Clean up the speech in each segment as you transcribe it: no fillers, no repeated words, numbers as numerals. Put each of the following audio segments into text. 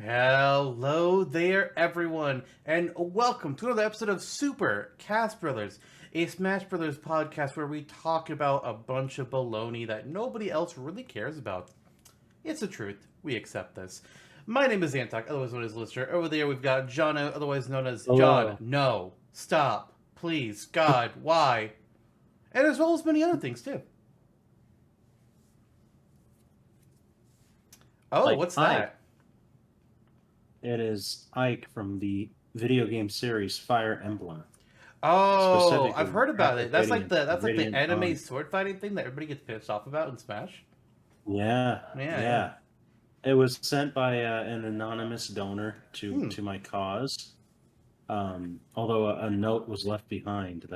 Hello there, everyone, and welcome to another episode of Super Cast Brothers, a Smash Brothers podcast where we talk about a bunch of baloney that nobody else really cares about. It's the truth. We accept this. My name is Zantok, otherwise known as Lister. Over there, we've got Jonno, otherwise known as John. Hello. No, stop, please, God, why? And as well as many other things too. Oh, Like what's Ike. that? It is Ike from the video game series Fire Emblem. Oh, I've Specifically, heard about it. That's like Radiant, the Radiant anime Dawn. sword fighting thing that everybody gets pissed off about in Smash. Yeah, Yeah, yeah. yeah. It was sent by an anonymous donor to Hmm. to my cause. Although a note was left behind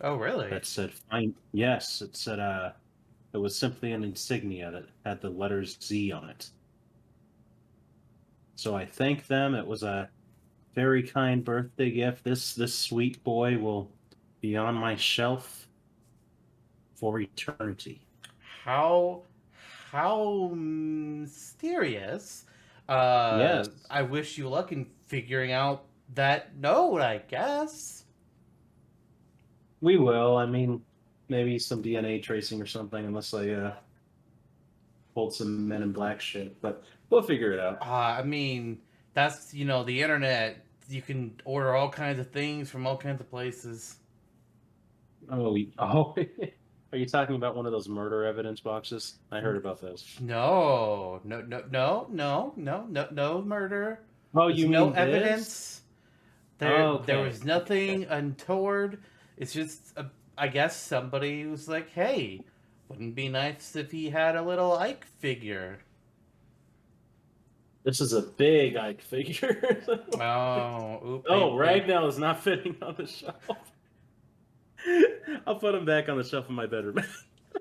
Oh, really? that said fine. Yes, it said it was simply an insignia that had the letters Z on it. So I thank them. It was a very kind birthday gift. This sweet boy will be on my shelf for eternity. How how mysterious. Yes, I wish you luck in figuring out that note. I guess. we will. I mean, maybe some DNA tracing or something, unless I pulled some Men in Black shit. But we'll figure it out. I mean, that's the internet. You can order all kinds of things from all kinds of places. Oh. Are you talking about one of those murder evidence boxes? I heard about those. No, no, no, no, no, no, no, no murder. Oh, There's you no mean this? evidence. There Okay. was Okay. nothing untoward. It's just, I guess somebody was like, "Hey, wouldn't it be nice if he had a little Ike figure?" This is a big Ike figure. Oh, oop, Oh, they Ragnar is not fitting on the shelf. I'll put him back on the shelf in my bedroom.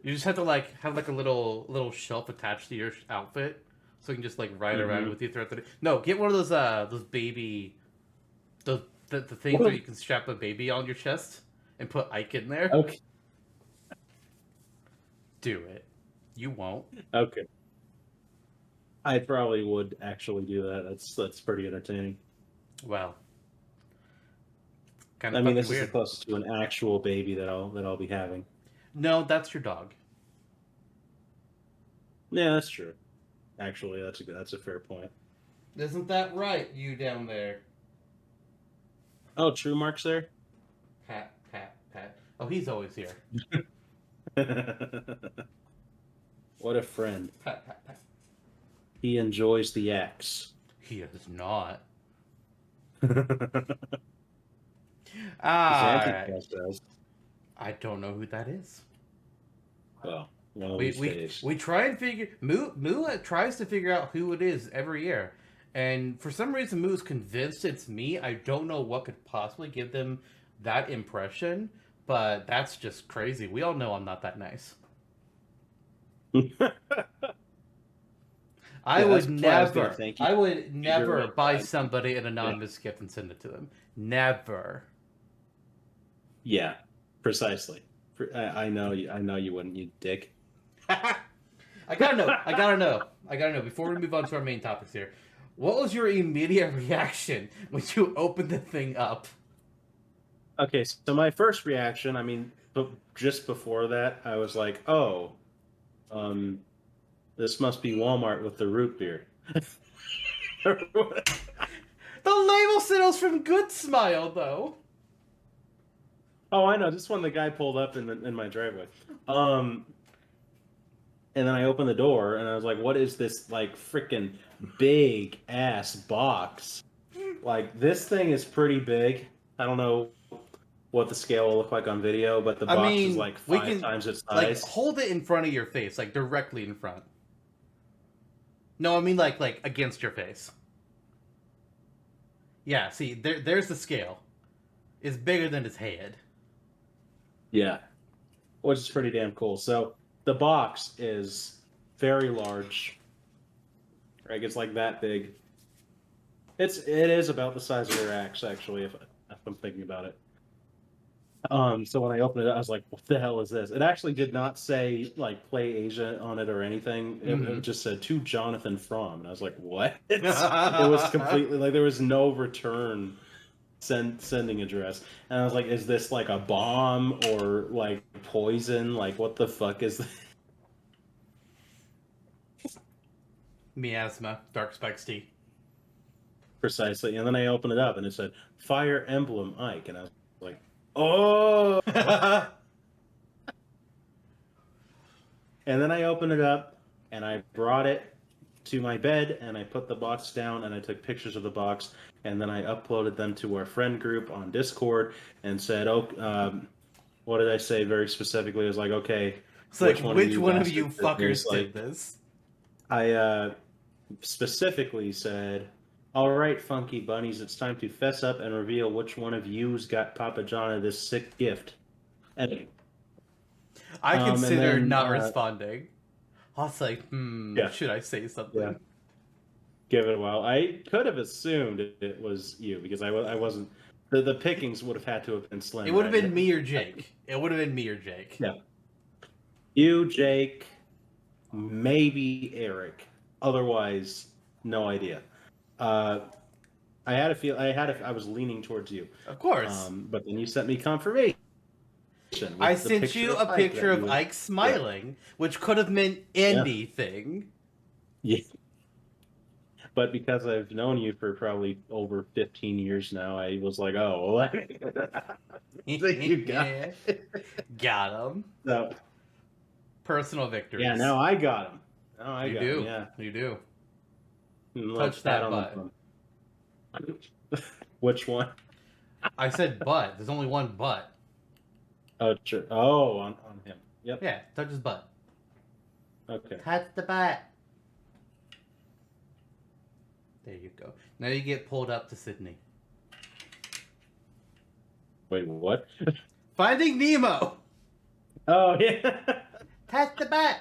you just have to like have like a little shelf attached to your outfit, so you can just like ride around Hmm. with you throughout the day. No, get one of those baby the things where Well, you can strap a baby on your chest and put Ike in there. okay, Do it. You won't. okay. I probably would actually do that. That's pretty entertaining. Well, kind I of mean, fucking this is the weird. closest to an actual baby that I'll be having. No, that's your dog. Yeah, that's true. Actually, that's a fair point. Isn't that right, you down there? Oh, True Mark's there. Pat, pat, pat. Oh, he's always here. What a friend. Pat, pat, pat. He enjoys the axe. He is not. Xanthi Alright. does. I don't know who that is. Well, one of We these we days. we try and figure Moo tries to figure out who it is every year. And for some reason Moo's convinced it's me. I don't know what could possibly give them that impression, but that's just crazy. We all know I'm not that nice. Yeah, I that's would why I was gonna never, thank you. I would You're never right. buy somebody an Yeah. anonymous gift and send it to them. Never. Yeah, precisely. I know you. I know you wouldn't, you dick. I gotta know. I gotta know. I gotta know. Before we move on to our main topics here, what was your immediate reaction when you opened the thing up? Okay, so my first reaction, I mean, but just before that, I was like, "Oh, um, this must be Walmart with the root beer." The label says from Good Smile, though. Oh, I know. This one the guy pulled up in my driveway. Um, and then I opened the door and I was like, "What is this like freaking big ass box?" Like this thing is pretty big. I don't know what the scale will look like on video, but the I box is mean, like we five can times its like size. hold it in front of your face, like directly in front. No, I mean like against your face. Yeah, see, there's the scale. It's bigger than his head. Yeah, which is pretty damn cool. So the box is very large. Right, it's like that big. It is about the size of your axe, actually, if I'm thinking about it. So when I opened it, I was like, "What the hell is this?" It actually did not say like "Play Asia" on it or anything. It just said "To Jonathan from," and I was like, "What?" It was completely like there was no return sending address, and I was like, "Is this like a bomb or like poison? Like what the fuck is this?" Miasma, Dark Spikes tea. Precisely? And then I opened it up, and it said "Fire Emblem Ike," and I was like, "Oh!" And then I opened it up, and I brought it to my bed, and I put the box down, and I took pictures of the box, and then I uploaded them to our friend group on Discord, and said, "Oh, what did I say very specifically?" I was like, "Okay, It's like, which which one of you bastards did this?" fuckers did this? I specifically said, "All right, funky bunnies, it's time to fess up and reveal which one of you's got Papa Johnna this sick gift." And I considered then, not responding. I was like, yeah, should I say something? yeah. Give it a while. I could have assumed it was you because I wasn't. The pickings would have had to have been slim. It would have right? been me or Jake. It would have been me or Jake. Yeah. You, Jake, maybe Eric. Otherwise, no idea. I had a feel. I was leaning towards you. Of course. But then you sent me confirmation. I sent you a picture of Ike smiling, which could have meant anything. Yeah. But because I've known you for probably over 15 years now, I was like, "Oh, well, you got it." Got him. So, Personal victories. yeah, now I got him. Now I You got do. him. Yeah. You do. Look, Touch that pat on the butt. phone. Which one? I said butt. There's only one butt. Oh, sure. Oh, on him. Yep. Yeah, touch his butt. Okay. Touch the butt. There you go. Now you get pulled up to Sydney. Wait, what? Finding Nemo. Oh, yeah. Touch the butt.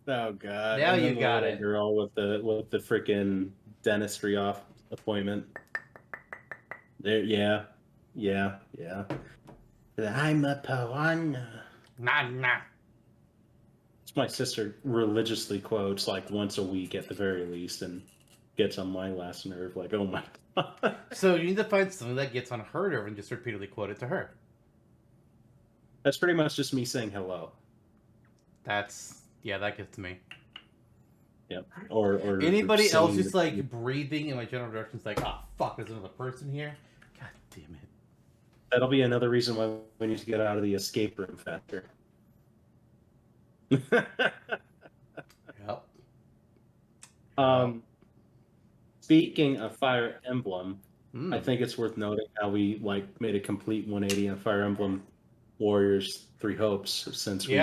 Oh God. Now And you then the got little it. girl with the freaking dentistry off appointment. There. Yeah. Yeah. Yeah. I'm a piranha. Nah. It's my sister religiously quotes like once a week at the very least, and gets on my last nerve. Like, oh my God. So you need to find something that gets on her nerve and just repeatedly quote it to her. That's pretty much just me saying hello. That gets me. Yep. Or Anybody else singing just like breathing in my general direction is like, oh fuck, there's another person here. God damn it. That'll be another reason why we need to get out of the escape room faster. Yep. Speaking of Fire Emblem, Mm. I think it's worth noting how we like made a complete 180 on Fire Emblem Warriors Three Hopes since we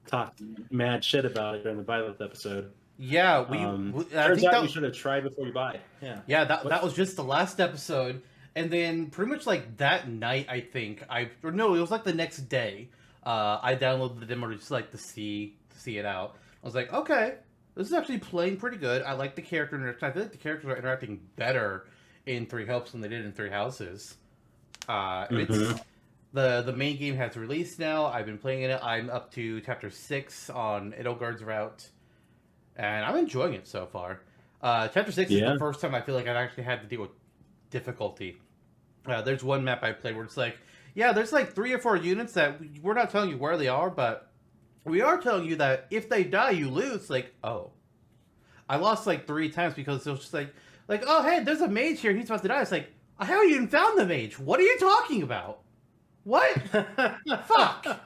talked mad shit about it during the Violet episode. Yeah, I turns think out that you should have tried before you buy. Yeah, that was just the last episode, and then pretty much like that night, I think it was like the next day. I downloaded the demo just like to see it out. I was like, okay, this is actually playing pretty good. I like the character interaction. I feel like the characters are interacting better in Three Hopes than they did in Three Houses. It's the main game has released now. I've been playing it. I'm up to chapter 6 on Edelgard's route, and I'm enjoying it so far. Chapter 6 is the first time I feel like I've actually had to deal with difficulty. There's one map I played where it's like, yeah, there's like 3 or 4 units that we're not telling you where they are, but we are telling you that if they die, you lose. Like, oh. I lost like 3 times because it was just like, oh, hey, there's a mage here. He's about to die. It's like, I haven't even found the mage. What are you talking about? What? Fuck.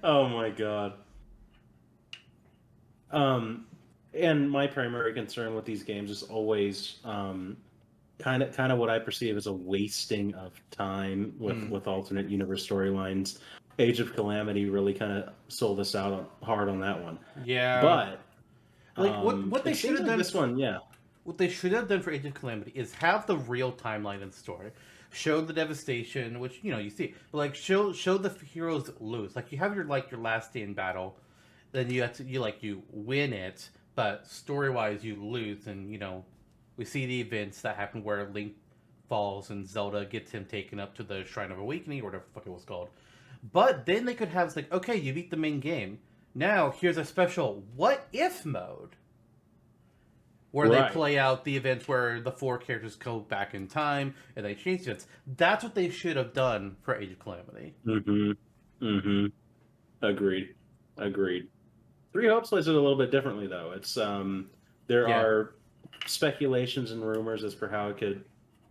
Oh my God. And my primary concern with these games is always kind of what I perceive as a wasting of time with alternate universe storylines. Age of Calamity really kind of sold us out hard on that one. Yeah. But like what they should have done this one, what they should have done for Age of Calamity is have the real timeline in the story. Show the devastation, which you see, but like show the heroes lose. Like you have your last day in battle, then you win it, but story wise you lose, and we see the events that happen where Link falls and Zelda gets him taken up to the Shrine of Awakening or whatever the fuck it was called. But then they could have it's like, okay, you beat the main game. Now here's a special what if mode where they play out the events where the 4 characters go back in time and they change events. That's what they should have done for Age of Calamity. Agreed. 3 Hopes plays it a little bit differently, though. It's there are speculations and rumors as per how it could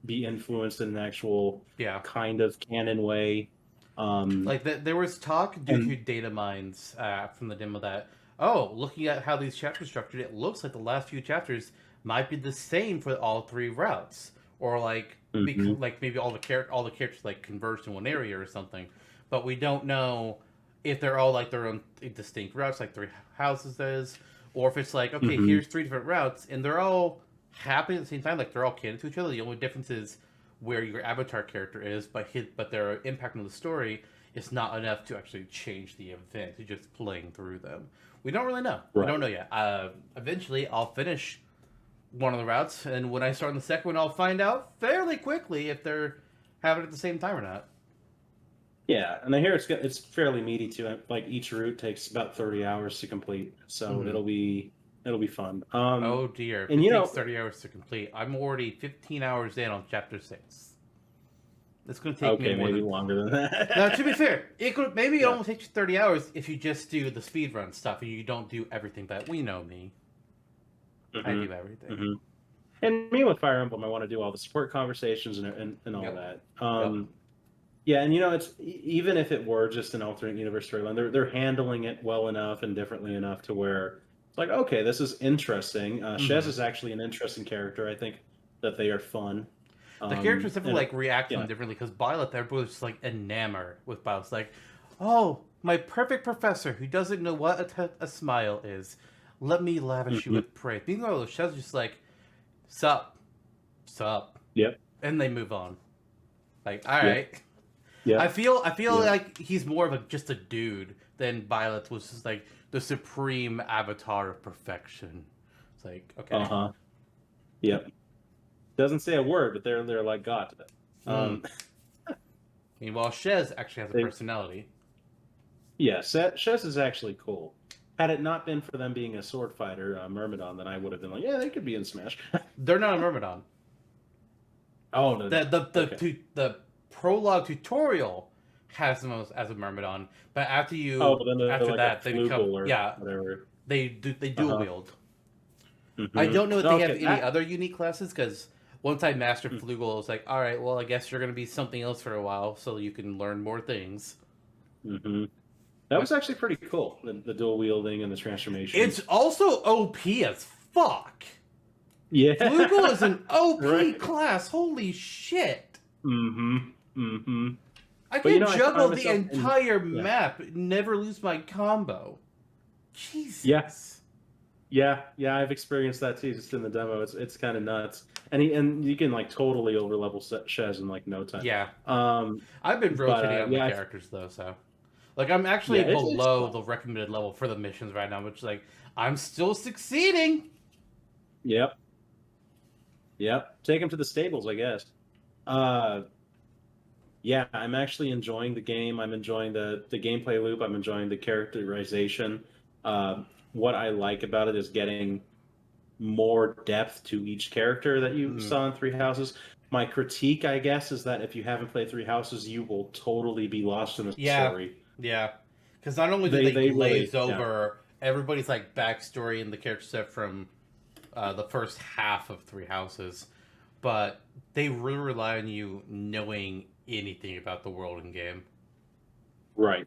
be influenced in an actual kind of canon way. There was talk due to data mines from the demo that, looking at how these chapters structured, it looks like the last few chapters might be the same for all 3 routes, or maybe all the characters like converged in one area or something. But we don't know if they're all like their own distinct routes, like 3 houses is, or if it's like, okay, here's 3 different routes, and they're all happening at the same time, like they're all canon to each other. The only difference is where your avatar character is, but their impact on the story is not enough to actually change the event. You're just playing through them. We don't really know. We don't know yet. Eventually, I'll finish one of the routes, and when I start on the second one, I'll find out fairly quickly if they're having it at the same time or not. Yeah, and I hear it's fairly meaty too. Like each route takes about 30 hours to complete, so it'll be fun. Oh dear! And it takes 30 hours to complete. I'm already 15 hours in on chapter 6. It's going to take me maybe longer than that. Now, to be fair, it almost takes you 30 hours if you just do the speedrun stuff and you don't do everything. But we know me. I do everything. And me with Fire Emblem, I want to do all the support conversations and all that. Yeah, and it's even if it were just an alternate universe storyline, they're handling it well enough and differently enough to where it's like, okay, this is interesting. Shez is actually an interesting character. I think that they are fun. The characters definitely react to them differently because Violet, everybody's just enamored with Violet. It's like, oh, my perfect professor who doesn't know what a smile is. Let me lavish you with praise. Meanwhile, Shez is just like, sup. Yep. And they move on. Like, all right. Yeah. I feel like he's more of just a dude than Violet was just like the supreme avatar of perfection. It's like, okay. Yep. Doesn't say a word, but they're like God to them. Meanwhile, Shez actually has a personality. Yeah, Shez is actually cool. Had it not been for them being a sword fighter, Myrmidon, then I would have been like, yeah, they could be in Smash. They're not a Myrmidon. Oh, no. The prologue tutorial has them as a Myrmidon, but after they become whatever. They dual wield. I don't know if they have any other unique classes because once I mastered Flugel, I was like, all right, well, I guess you're going to be something else for a while, so you can learn more things. That was actually pretty cool. The dual wielding and the transformation. It's also OP as fuck. Yeah, Flugel is an OP class. Holy shit. I can juggle the entire map, never lose my combo. Jesus. Yeah, I've experienced that too, just in the demo. It's kind of nuts, and you can totally over level Shez in no time. Yeah. I've been rotating on my characters though, so I'm actually below the recommended level for the missions right now, which I'm still succeeding. Yep. Take him to the stables, I guess. Yeah, I'm actually enjoying the game. I'm enjoying the gameplay loop. I'm enjoying the characterization. What I like about it is getting more depth to each character that you saw in 3 Houses. My critique, I guess, is that if you haven't played 3 Houses, you will totally be lost in the story. Yeah, because not only do they glaze over everybody's backstory and the character set from the first half of 3 Houses, but they really rely on you knowing anything about the world and game. Right.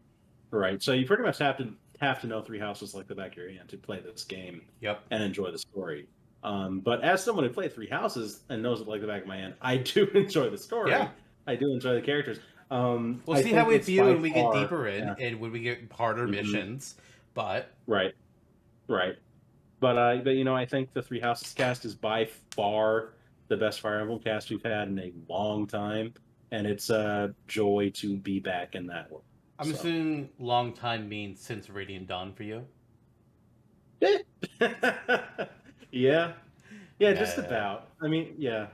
So you pretty much have to know 3 Houses like the back of your hand to play this game. Yep. And enjoy the story. But as someone who played 3 Houses and knows it like the back of my hand, I do enjoy the story. Yeah. I do enjoy the characters. We'll see how we feel when we get deeper in and when we get harder missions. But right. But I think the 3 Houses cast is by far the best Fire Emblem cast we've had in a long time, and it's a joy to be back in that world. I'm assuming long time means since Radiant Dawn for you. Yeah, just about. I mean, yeah.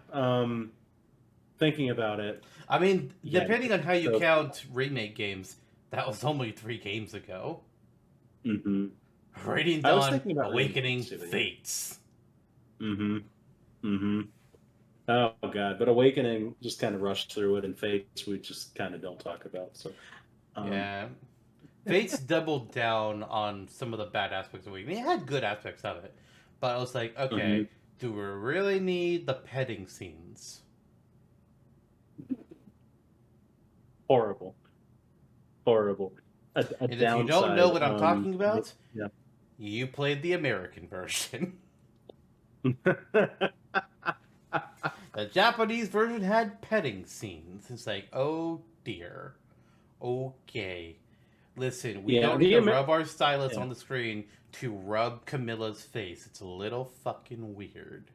thinking about it. I mean, Yeah, depending on how you so- count remake games, that was only 3 games ago. Mhm. Radiant I was Dawn, thinking about Awakening, remakes too, but yeah. Fates. Mm-hmm. Mm-hmm. Oh god, but Awakening just kind of rushed through it, and Fates we just kind of don't talk about. So, um, Yeah. Fates doubled down on some of the bad aspects of Awakening. It had good aspects of it. But I was like, mhm. okay, do we really need the petting scenes? Horrible, horrible. A And if you don't know downside. what I'm talking Yep, about, yeah. you played the American version. The Japanese version had petting scenes. It's like, oh dear. Okay. Listen, we Yeah, don't need the to rub our stylus yeah. on the screen to rub Camilla's face. It's a little fucking weird.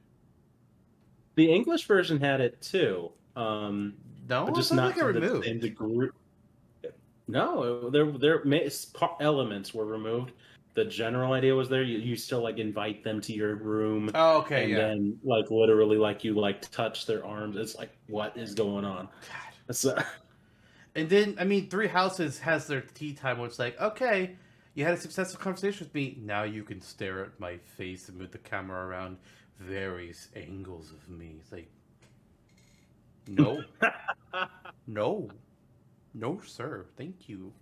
The English version had it too, but No, it just sounds like not it to the same removed. degree. No, elements were removed. The general idea was there. You still like invite them to your room, Oh, okay, and yeah. then like literally like you like touch their arms. It's like what is going on? God. So, And then, I mean, Three Houses has their tea time where it's like, okay, you had a successful conversation with me. Now you can stare at my face and move the camera around various angles of me. It's like, no, no, no, sir. Thank you.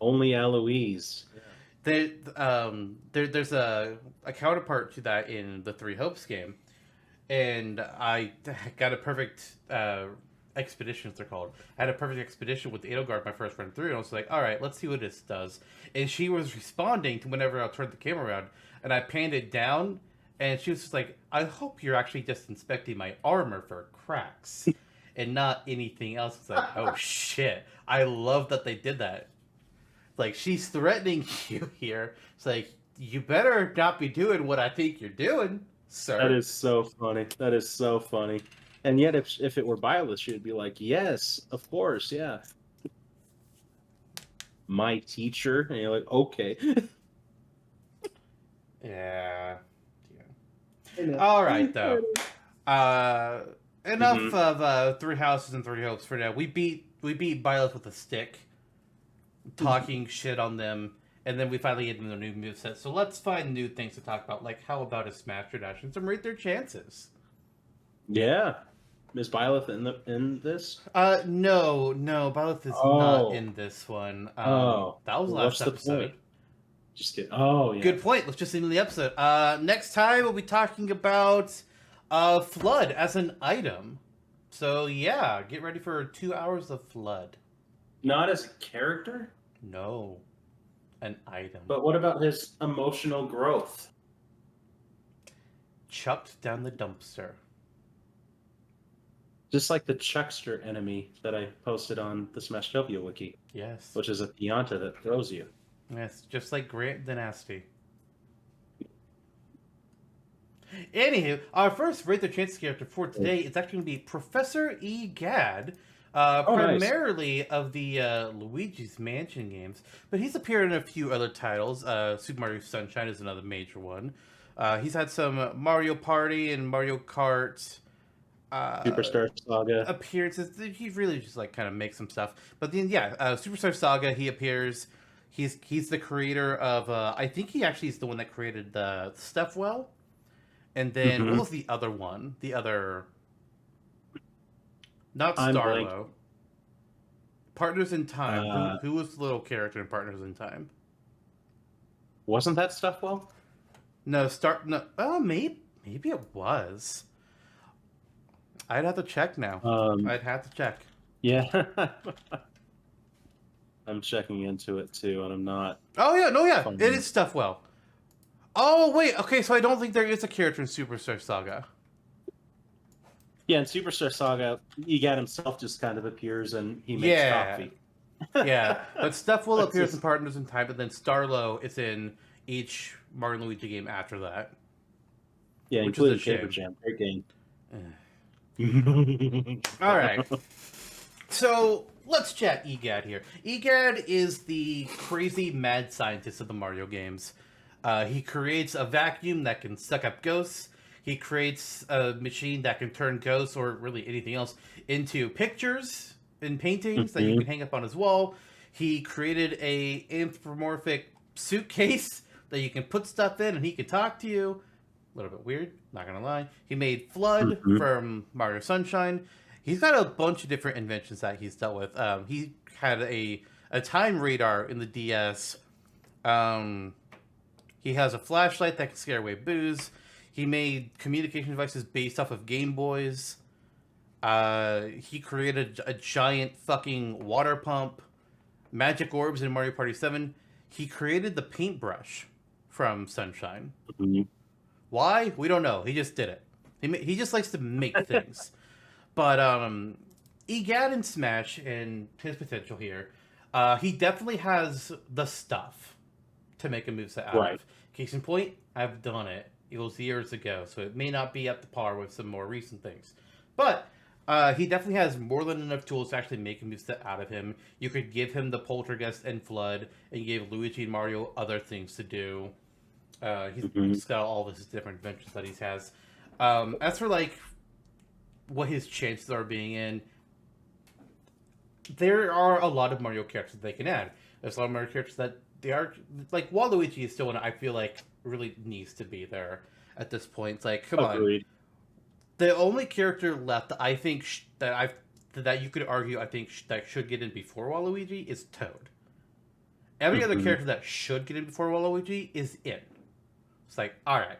only Eloise. There's a counterpart to that in the Three Hopes game, and I got a perfect expedition, as they're called. I had a perfect expedition with Edelgard my first run through, and I was like, all right, let's see what this does. And she was responding to whenever I turned the camera around, and I panned it down, and she was just like, I hope you're actually just inspecting my armor for cracks and not anything else. It's like, oh shit. I love that they did that. Like, she's threatening you here. It's like, you better not be doing what I think you're doing, That sir. is so funny. That is so funny. And yet, if it were Byleth, she would be like, "Yes, of course, yeah." My teacher, and you're like, "Okay." Yeah. I know. All right, though. Uh, enough Mhm. of Three Houses and Three Hopes for now. We beat Byleth with a stick, talking shit on them, and then we finally get into the new moveset. So let's find new things to talk about. Like, how about a Smash Dash and some rate their chances? Yeah, Miss Byleth in this. No, Byleth is not Oh, in this one. oh. That was last What's the point? episode. Just kidding. Oh, yeah. Good point. Let's just end the episode. Next time we'll be talking about Flood as an item. So yeah, get ready for 2 hours of Flood. Not as a character, No, an item. but what about his emotional growth? Chucked down the dumpster. Just like the Chuckster enemy that I posted on the Smashtopia wiki, Yes. which is a Pianta that throws you. Yes, just like Grant the Nasty. Anywho, our first Rate the Chances character for today is actually going to be Professor Egad, Nice. primarily of the Luigi's Mansion games, but he's appeared in a few other titles. Super Mario Sunshine is another major one. He's had some Mario Party and Mario Kart Superstar Saga. appearances. He really just like kind of makes some stuff. But then yeah, Superstar Saga, he appears. He's the creator of I think he actually is the one that created the Stuffwell. And then what was the other one? The other not I'm Starlo. blank. Partners in Time. Who was the little character in Partners in Time? Wasn't that Stuffwell? No, no. Oh, maybe it was. I'd have to check now. I'd have to check. Yeah. I'm checking into it too, and I'm not. Oh yeah, no, yeah, it is Stuffwell. Oh wait, okay, so I don't think there is a character in Superstar Saga. Yeah, in Superstar Saga, Egad himself just kind of appears and he makes coffee. Yeah, but Stuffwell appears in Partners in Time, but then Starlo is in each Mario and Luigi game after that. Yeah, which including is a shame. Paper Jam. Great game. All right. So let's chat Egad here. Egad is the crazy mad scientist of the Mario games. He creates a vacuum that can suck up ghosts. He creates a machine that can turn ghosts or really anything else into pictures and paintings that you can hang up on his wall. He created a anthropomorphic suitcase that you can put stuff in and he can talk to you. A little bit weird, not gonna lie. He made Flood from Mario Sunshine. He's got a bunch of different inventions that he's dealt with. He had a time radar in the DS. He has a flashlight that can scare away boos. He made communication devices based off of Game Boys. He created a giant fucking water pump. Magic orbs in Mario Party 7. He created the paintbrush from Sunshine. Why? We don't know. He just did it. He just likes to make things. But Egad in Smash and his potential here, he definitely has the stuff to make a moveset out of. Case in point, I've done it. It was years ago, so it may not be up to par with some more recent things. But he definitely has more than enough tools to actually make a moveset out of him. You could give him the Poltergeist and Flood, and you gave Luigi and Mario other things to do. He's got all of his different adventures that he has. As for like what his chances are being in, there are a lot of Mario characters that they can add. There's a lot of Mario characters that they are like Waluigi is still one I feel like really needs to be there at this point. It's like, come on. The only character left that I think that you could argue I think that should get in before Waluigi is Toad. Every other character that should get in before Waluigi is in. It's like, all right.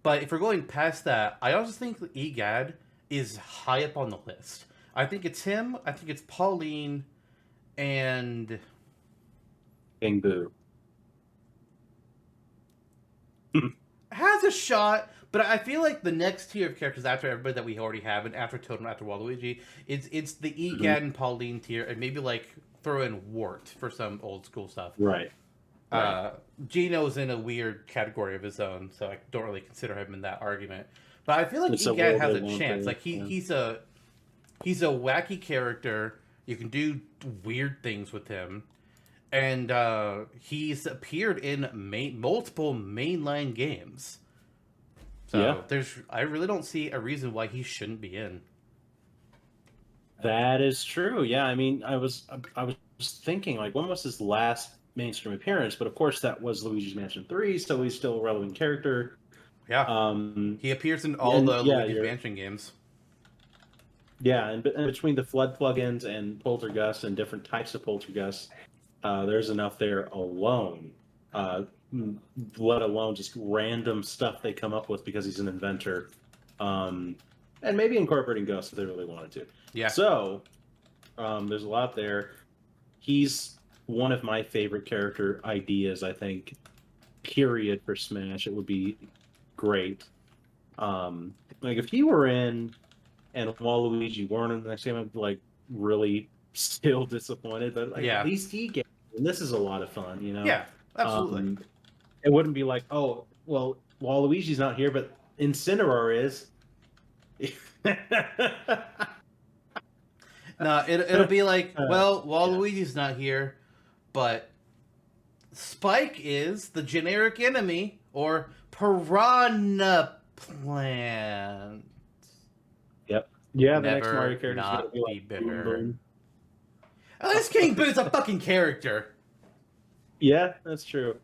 But if we're going past that, I also think Egad is high up on the list. I think it's him. I think it's Pauline and King Boo. Has a shot, but I feel like the next tier of characters after everybody that we already have, and after Toad and after Waluigi, it's the Egad and Pauline tier, and maybe like throw in Wart for some old school stuff. Right. Gino's in a weird category of his own, so I don't really consider him in that argument. But I feel like Egad has a chance. Like he's a wacky character. You can do weird things with him. And he's appeared in multiple mainline games. So I really don't see a reason why he shouldn't be in. That is true. Yeah, I mean, I was thinking like, when was his last mainstream appearance? But of course, that was Luigi's Mansion 3, so he's still a relevant character. Yeah. He appears in all the Luigi's Mansion games. Yeah, and between the Flood plugins and Poltergeist and different types of Poltergeist, there's enough there alone. Let alone just random stuff they come up with because he's an inventor. And maybe incorporating ghosts if they really wanted to. Yeah. So, there's a lot there. He's one of my favorite character ideas, I think, period, for Smash. It would be great. Like, if he were in and Waluigi weren't in the next game, I'd be, like, really still disappointed. But, like, at least he gets it. And this is a lot of fun, you know? Yeah, absolutely. It wouldn't be like, oh, well, Waluigi's not here, but Incineroar is. No, it'll be like, well, Waluigi's not here, but Spike is the generic enemy, or Piranha Plant. Yep. Yeah, the Never next Mario character is not going to be like bitter. Boom. At least King Boo's a fucking character. Yeah, that's true.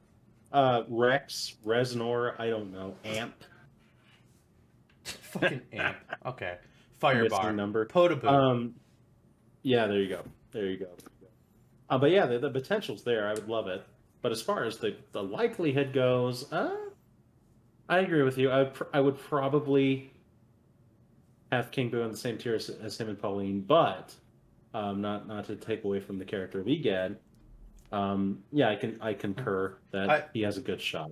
Rex, Reznor, I don't know. Amp. Fucking Amp. Okay. Firebar. Number. Potaboo. Yeah, there you go. But yeah, the potential's there. I would love it. But as far as the likelihood goes, I agree with you. I would probably have King Boo in the same tier as him and Pauline, but not to take away from the character of Egad. Yeah, I concur that he has a good shot.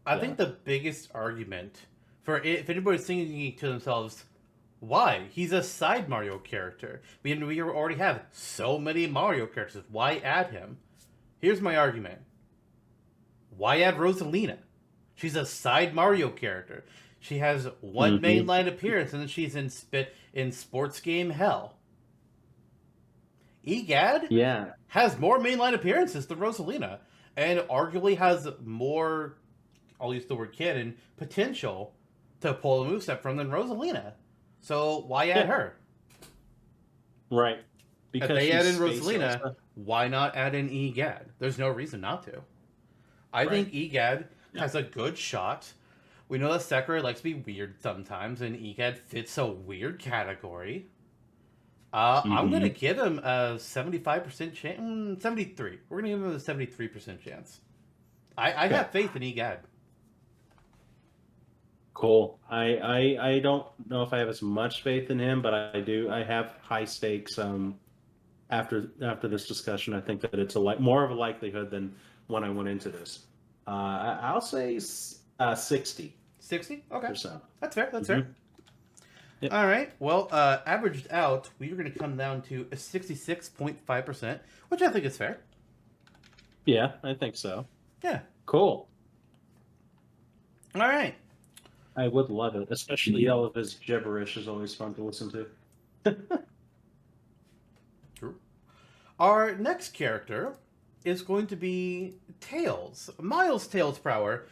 I think the biggest argument for if anybody's thinking to themselves, why? He's a side Mario character. We already have so many Mario characters. Why add him? Here's my argument. Why add Rosalina? She's a side Mario character. She has one mainline appearance, and then she's in sports game hell. Egad has more mainline appearances than Rosalina, and arguably has more, I'll use the word canon, potential to pull a moveset from than Rosalina. So why add her? Right. If Because they add she's in Space Rosalina, Elsa. why not add in Egad? There's no reason not to. I Right. think Egad Yeah. has a good shot. We know that Sekiro likes to be weird sometimes, and Egad fits a weird category. I'm going to give him a 75% chance. 73. We're going to give him a 73% chance. I Okay. have faith in Egad. Cool. I don't know if I have as much faith in him, but I do. I have high stakes. After this discussion, I think that it's more of a likelihood than when I went into this. I'll say 60%. 60? Okay. That's fair. That's fair. Yep. All right. Well, averaged out, we're going to come down to a 66.5%, which I think is fair. Yeah, I think so. Yeah. Cool. All right. I would love it, especially all of his gibberish is always fun to listen to. True. Our next character is going to be Tails, Miles Tails Prower,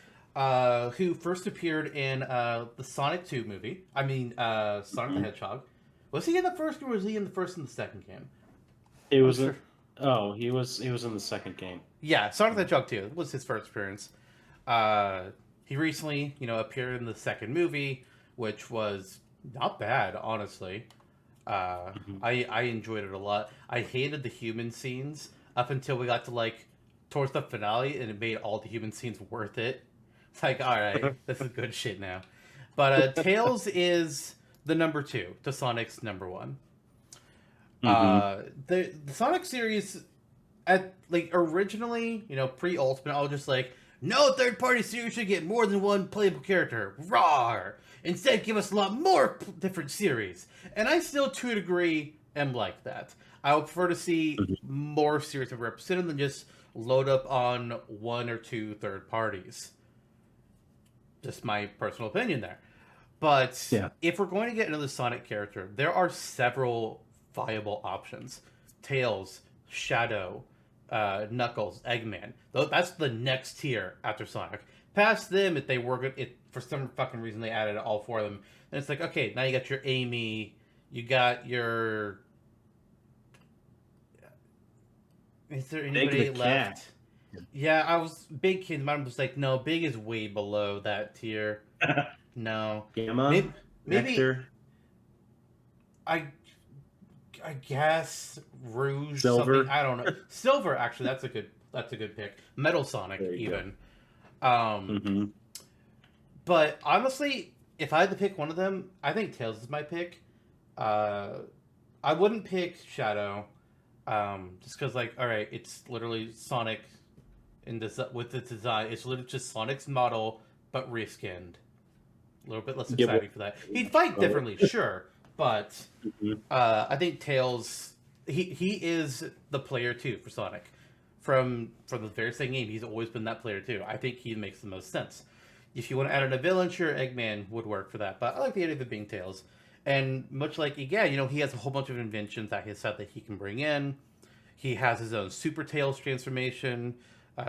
who first appeared in the Sonic 2 movie. I mean, Sonic the Hedgehog. Was he in the first, or was he in the first and the second game? He was. Oh, he was in the second game. Yeah, Sonic the Hedgehog 2 was his first appearance. He recently, appeared in the second movie, which was not bad, honestly. I enjoyed it a lot. I hated the human scenes up until we got to towards the finale, and it made all the human scenes worth it. It's like, all right, this is good shit now. But Tails is the number 2 to Sonic's number 1. The Sonic series, originally, pre-Ultimate, I was just like, no third-party series should get more than one playable character. Rawr! Instead, give us a lot more different series. And I still, to a degree, am like that. I would prefer to see more series represented than just load up on 1 or 2 third parties. Just my personal opinion there. But if we're going to get another Sonic character, there are several viable options. Tails, Shadow, Knuckles, Eggman. That's the next tier after Sonic. Past them, if they were for some fucking reason they added all 4 of them, and it's like, okay, now you got your Amy, you got your. Is there anybody Big the left? Cat. Yeah, I was Big Kid. Mine was like, no, Big is way below that tier. No, Gamma, maybe Nectar. I guess Rouge, Silver. something. I don't know. Silver, actually, that's a good pick. Metal Sonic, even. But honestly, if I had to pick one of them, I think Tails is my pick. I wouldn't pick Shadow, just because, all right, it's literally Sonic in this with the design. It's literally just Sonic's model, but reskinned. A little bit less exciting for that. He'd fight differently, sure. But I think Tails, he is the player 2 for Sonic. From the very same game, he's always been that player 2. I think he makes the most sense. If you want to add in a villain, sure, Eggman would work for that. But I like the idea of it being Tails. And much like Egad, he has a whole bunch of inventions at his set that he can bring in. He has his own Super Tails transformation,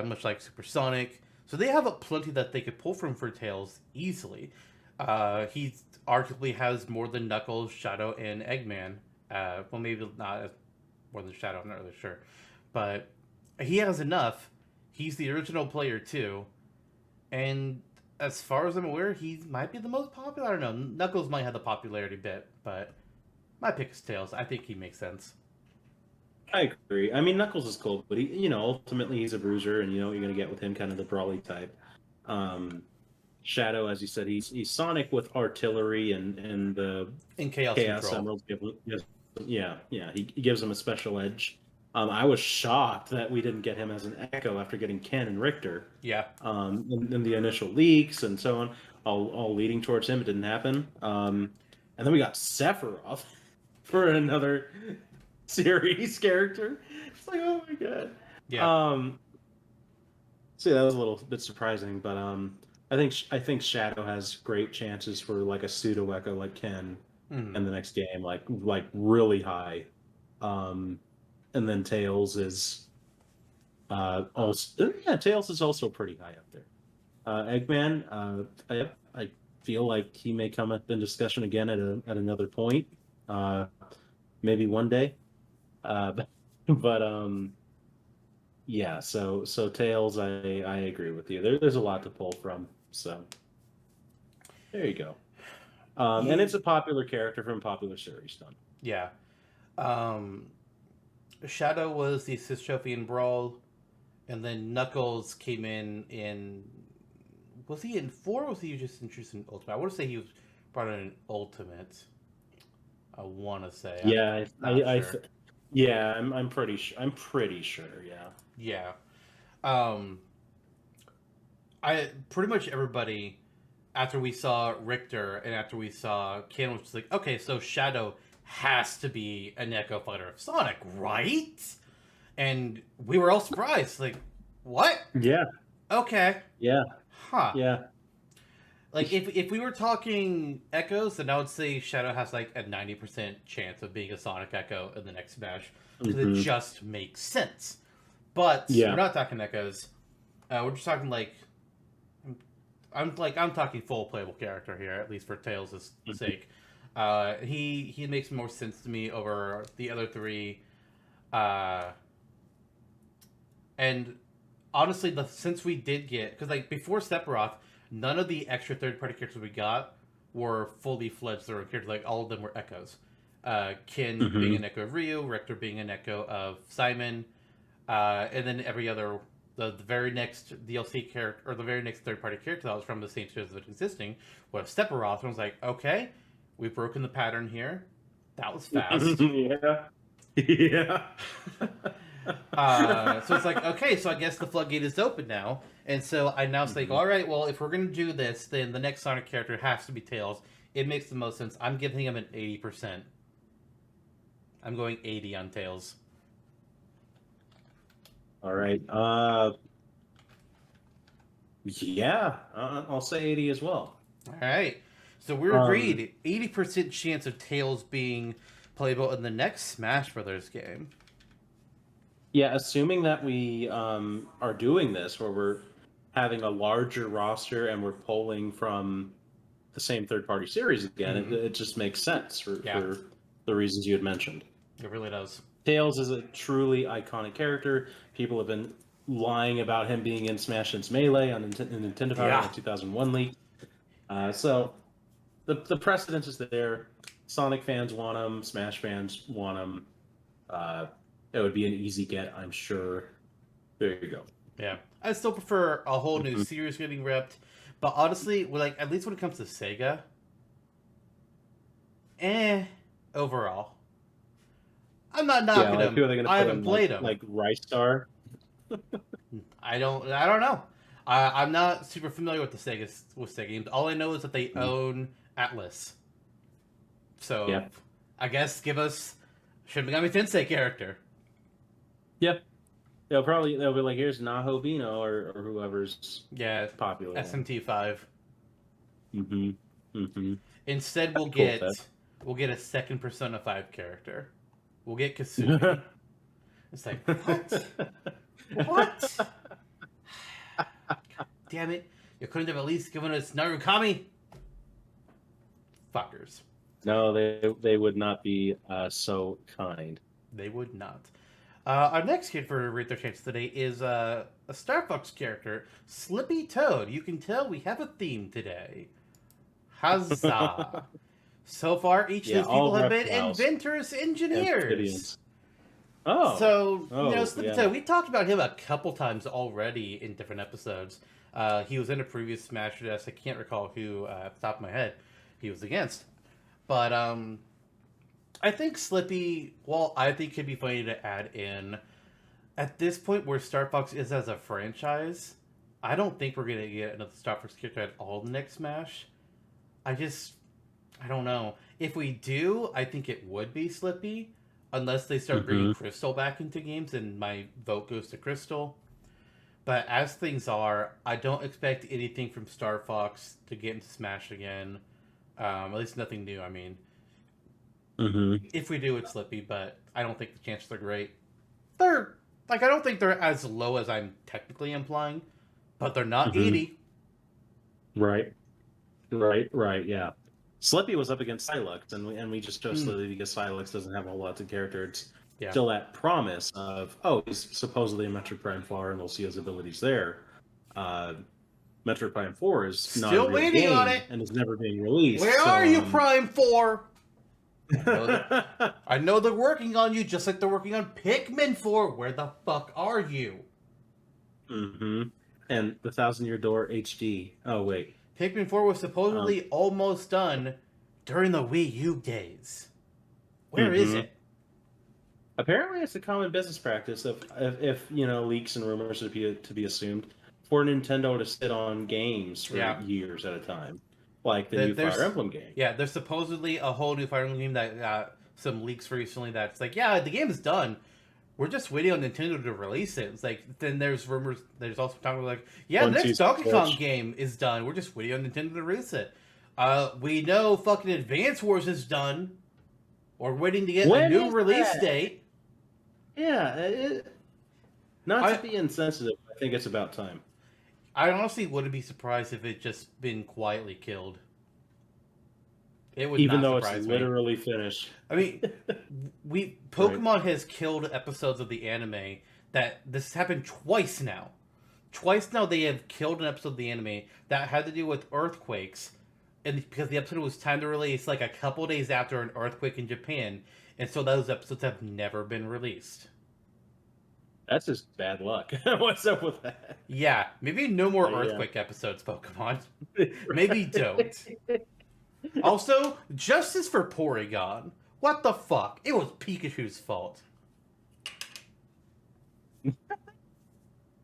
much like Super Sonic. So they have plenty that they could pull from for Tails easily. He arguably has more than Knuckles, Shadow, and Eggman. Well, maybe not more than Shadow, I'm not really sure. But he has enough. He's the original player, too. And as far as I'm aware, he might be the most popular. I don't know. Knuckles might have the popularity bit, but my pick is Tails. I think he makes sense. I agree. I mean, Knuckles is cool, but he, ultimately he's a bruiser, and you're going to get with him kind of the brawly type. Shadow, as you said, he's Sonic with artillery and the Chaos Emeralds. Yeah, he gives him a special edge. I was shocked that we didn't get him as an Echo after getting Ken and Richter. Yeah. In the initial leaks and so on, all leading towards him. It didn't happen. And then we got Sephiroth for another series character. It's like, oh my god. Yeah. So that was a little bit surprising, but I think Shadow has great chances for a pseudo Echo like Ken in the next game, like really high. And then Tails is Tails is also pretty high up there. Eggman, feel like he may come up in discussion again at another point, maybe one day. But, but yeah. So Tails, I agree with you. There's a lot to pull from. So there you go. And it's He, a popular character from popular series, done. yeah. Um, Shadow was the assist trophy in Brawl, and then Knuckles came in. Was he in 4 or was he just introduced in Ultimate? I want to say he was brought in Ultimate. I want to say. I'm Yeah, not sure. yeah, I'm pretty sure. I'm pretty sure. Yeah. Yeah. Um, I pretty much everybody after we saw Richter and after we saw Ken was just like, okay, so Shadow has to be an Echo Fighter of Sonic, right? And we were all surprised, like, what? Yeah. Okay, Yeah. huh? Yeah. Like if we were talking Echoes, then I would say Shadow has like a 90% chance of being a Sonic Echo in the next Smash because it Hmm. just makes sense. But we're Yeah. not talking Echoes. We're just talking like I'm talking full playable character here, at least for Tails' Mhm. sake. He makes more sense to me over the other three. Uh, and honestly, since we did get because like before Sephiroth, none of the extra third party characters we got were fully fledged third characters. Like all of them were echoes. Kin being Hmm. an echo of Ryu, Richter being an echo of Simon, and then every other the very next DLC character or the very next third party character that was from the same series that existing was Sephiroth. And I was like, okay, we've broken the pattern here. That was fast. Yeah. Yeah. So it's like, okay, so I guess the floodgate is open now. And so I now say, Hmm. all right, well, if we're going to do this, then the next Sonic character has to be Tails. It makes the most sense. I'm giving him an 80%. I'm going 80 on Tails. All right. Yeah, I'll say 80 as well. All right. So we're Um, agreed. 80% chance of Tails being playable in the next Smash Brothers game. yeah, assuming that we are doing this where we're having a larger roster and we're pulling from the same third-party series again, Mm-hmm. it just makes sense Yeah, for the reasons you had mentioned. it really does. Tails is a truly iconic character. People have been lying about him being in Smash and Melee on Nintendo Power in Yeah. the 2001 leak. So the precedence is there. Sonic fans want him. Smash fans want him. Uh, it would be an easy get, I'm sure. There you go. Yeah. I still prefer a whole new Mhm. series getting ripped. But honestly, like at least when it comes to Sega, eh, overall. I'm not Yeah, knocking like them. who are they going to I put haven't in? played them. Like Rice Star? I don't know. I'm not super familiar with the Sega games. All I know is that they Mhm. own Atlas. So Yeah, I guess give us Shin Megami Tensei character. yeah. They'll be like, here's Naho Bino or whoever's Yeah, popular one. SMT5. Mm-hmm. Mm-hmm. Instead, That's a cool set. we'll get a second Persona 5 character. We'll get Kasumi. It's like what? What? Damn it! You couldn't have at least given us Narukami. Fuckers. No, they would not be so kind. They would not. Our next kid for Rate Their Chance today is a Star Fox character, Slippy Toad. You can tell we have a theme today. Huzzah! So far, each of Yeah, these people all have been reptiles, inventors, engineers. amphibians. Oh, So, Slippy yeah. Toad, we talked about him a couple times already in different episodes. He was in a previous Smash Desk. I can't recall who, at the top of my head, he was against. But I think Slippy, well, I think could be funny to add in. At this point where Star Fox is as a franchise, I don't think we're gonna get another Star Fox character at all in the next Smash. I just, I don't know. If we do, I think it would be Slippy, unless they start bringing Hmm. Crystal back into games, and my vote goes to Crystal. But as things are, I don't expect anything from Star Fox to get into Smash again. At least nothing new. I mean, Hmm. if we do, it's Slippy, but I don't think the chances are great. They're like I don't think they're as low as I'm technically implying, but they're not Hmm. 80. Right. Right, yeah. Slippy was up against Silux, and we just chose Slippy because Silux doesn't have a whole lot of character. It's still that promise of, oh, he's supposedly a Metroid Prime 4, and we'll see his abilities there. Metroid Prime 4 is Still not a real waiting game on it. and is never being released. Where are you, Prime 4? I know they're working on you, just like they're working on Pikmin 4. Where the fuck are you? Mm-hmm. And the Thousand Year Door HD. Oh, wait. Pikmin 4 was supposedly almost done during the Wii U days. Where is it? Apparently, it's a common business practice of if leaks and rumors are to be assumed for Nintendo to sit on games for years at a time, like the new Fire Emblem game. Yeah, there's supposedly a whole new Fire Emblem game that got some leaks recently that's like, yeah, the game is done. We're just waiting on Nintendo to release it. It's like, then there's rumors, there's also talking like, yeah, the next Donkey Kong game is done. We're just waiting on Nintendo to release it. We know fucking Advance Wars is done. We're waiting to get a new release date. Yeah, not to be insensitive, I think it's about time. I honestly wouldn't be surprised if it just been quietly killed. It would even not though surprise it's me. Literally finished. I mean, Pokemon has killed episodes of the anime that this happened twice now. Twice now they have killed an episode of the anime that had to do with earthquakes, and because the episode was timed to release like a couple days after an earthquake in Japan, and so those episodes have never been released. That's just bad luck. What's up with that? Yeah, maybe no more earthquake episodes, Pokemon. Maybe don't. Also, justice for Porygon. What the fuck? It was Pikachu's fault.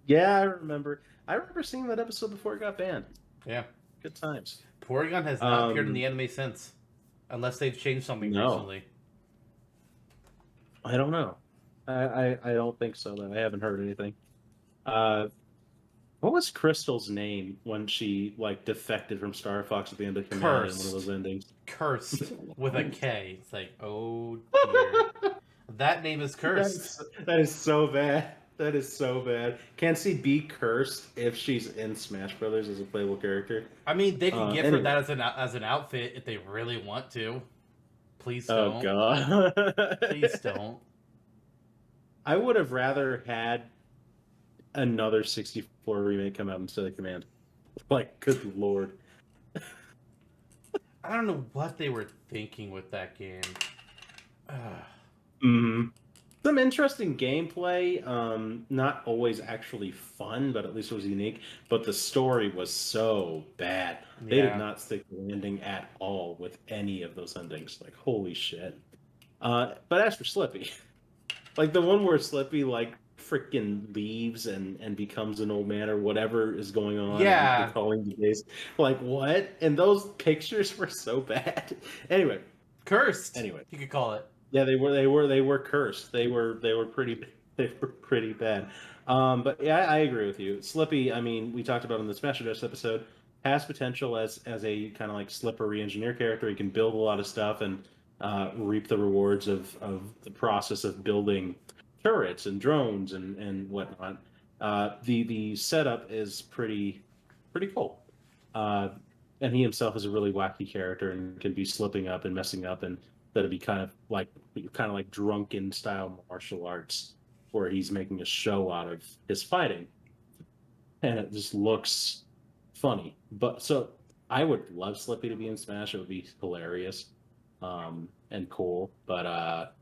Yeah, I remember. I remember seeing that episode before it got banned. Yeah. Good times. Porygon has not appeared in the anime since. Unless they've changed something recently. I don't know. I don't think so, though. I haven't heard anything. What was Crystal's name when she defected from Star Fox at the end of Command in one of those endings? Cursed with a K. It's like, oh dear. That name is Cursed. That is so bad. That is so bad. Can she be cursed if she's in Smash Brothers as a playable character? I mean, they can give her that as an outfit if they really want to. Please don't. Oh god. Please don't. I would have rather had another 64 remake come out instead of Command. Good lord. I don't know what they were thinking with that game. Some interesting gameplay. Not always actually fun, but at least it was unique. But the story was so bad. They did not stick to the ending at all with any of those endings. Holy shit. But as for Slippy, the one where Slippy freaking leaves and becomes an old man or whatever is going on. Yeah. Calling the days. What? And those pictures were so bad. Anyway. Cursed. Anyway. You could call it. Yeah, they were cursed. They were pretty bad. But yeah, I agree with you. Slippy, I mean, we talked about in the Smash Bros. Episode, has potential as a kind of slippery engineer character. He can build a lot of stuff and reap the rewards of the process of building turrets and drones and whatnot. The setup is pretty cool. And he himself is a really wacky character and can be slipping up and messing up, and that'd be kind of like drunken style martial arts where he's making a show out of his fighting, and it just looks funny. But so I would love Slippy to be in Smash. It would be hilarious and cool. But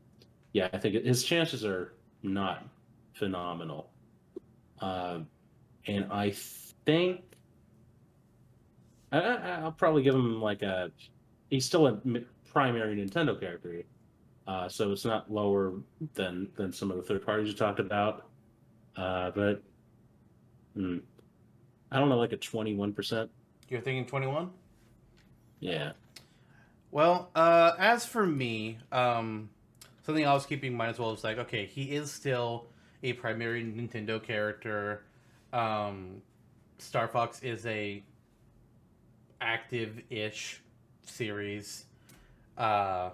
yeah, I think his chances are not phenomenal. And I think I'll probably give him he's still a primary Nintendo character, so it's not lower than some of the third parties you talked about. But I don't know, a 21%. You're thinking 21? Yeah. Well, as for me, something I was keeping in mind as well is okay, he is still a primary Nintendo character. Star Fox is a active-ish series. But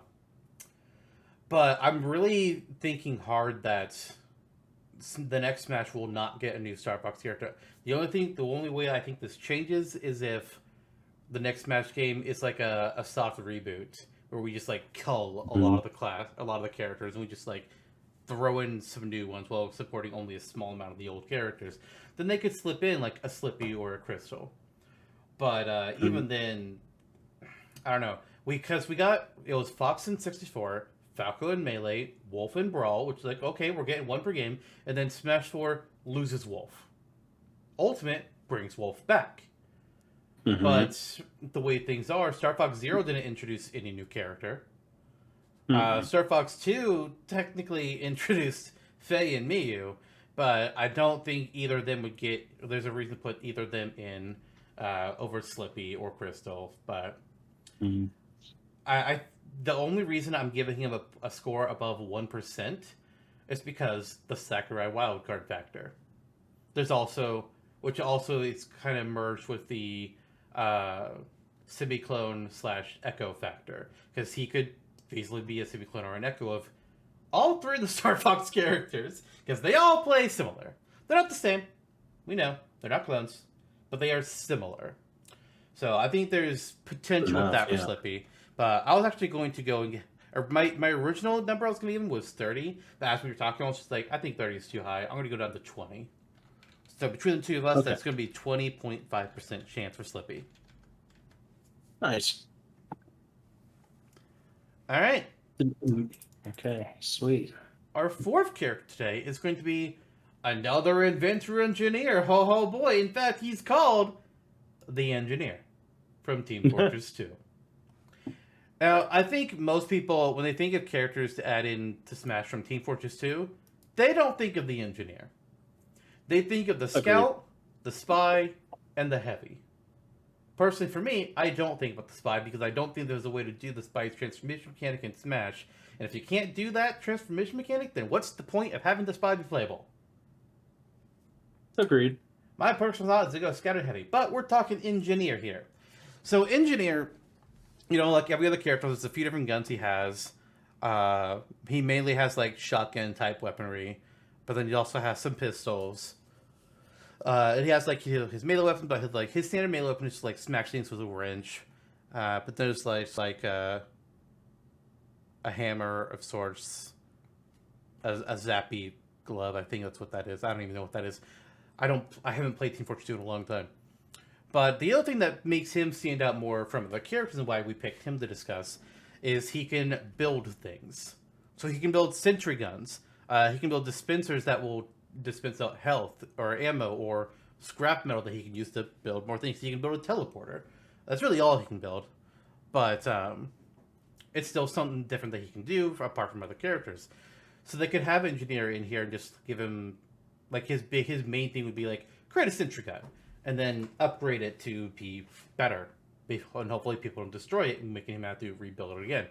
I'm really thinking hard that the next Smash will not get a new Star Fox character. The only way I think this changes is if the next Smash game is like a soft reboot where we just like cull a Mhm. lot of the characters, and we just like throw in some new ones while supporting only a small amount of the old characters. Then they could slip in like a Slippy or a Crystal. But Mhm. even then, I don't know. Because we got it was Fox in 64, Falco in Melee, Wolf in Brawl, which is like okay, we're getting one per game, and then Smash 4 loses Wolf. Ultimate brings Wolf back. Mhm. But the way things are, Star Fox Zero didn't introduce any new character. Mhm. Star Fox 2 technically introduced Faye and Miyu, but I don't think either of them would get. There's a reason to put either of them in over Slippy or Crystal. But Mhm. I the only reason I'm giving him a score above 1% is because the Sakurai wildcard factor. There's also, which also is kind of merged with the uh, semi-clone slash echo factor, because he could easily be a semi-clone or an echo of all three of the Star Fox characters, because they all play similar. They're not the same. We know they're not clones, but they are similar. So I think there's potential with Enough, that for yeah. Slippy. But I was actually going to go and get, or my original number I was going to give him was 30. But as we were talking, I was just like, I think 30 is too high. I'm going to go down to 20. So between the two of us, Okay. that's going to be 20.5% chance for Slippy. Nice. All right. Okay, sweet. Our fourth character today is going to be another inventor engineer. Ho ho boy. In fact, he's called the Engineer from Team Fortress 2. Now, I think most people, when they think of characters to add in to Smash from Team Fortress 2, they don't think of the Engineer. They think of the Agreed. Scout, the Spy, and the Heavy. Personally, for me, I don't think about the Spy because I don't think there's a way to do the Spy's transformation mechanic in Smash. And if you can't do that transformation mechanic, then what's the point of having the Spy be playable? Agreed. My personal thought is to go Scout and Heavy, but we're talking Engineer here. So Engineer, like every other character, there's a few different guns he has. He mainly has like shotgun type weaponry, but then he also has some pistols. And he has like his melee weapon, but his standard melee weapon is just like smash things with a wrench. But there's like a hammer of sorts, a zappy glove. I think that's what that is. I don't even know what that is. I haven't played Team Fortress 2 in a long time. But the other thing that makes him stand out more from the characters and why we picked him to discuss is he can build things. So he can build sentry guns. He can build dispensers that will dispense out health or ammo or scrap metal that he can use to build more things. He can build a teleporter. That's really all he can build. But it's still something different that he can do apart from other characters. So they could have engineer in here and just give him like his main thing would be like create a sentry gun and then upgrade it to be better, and hopefully people don't destroy it and making him have to rebuild it again.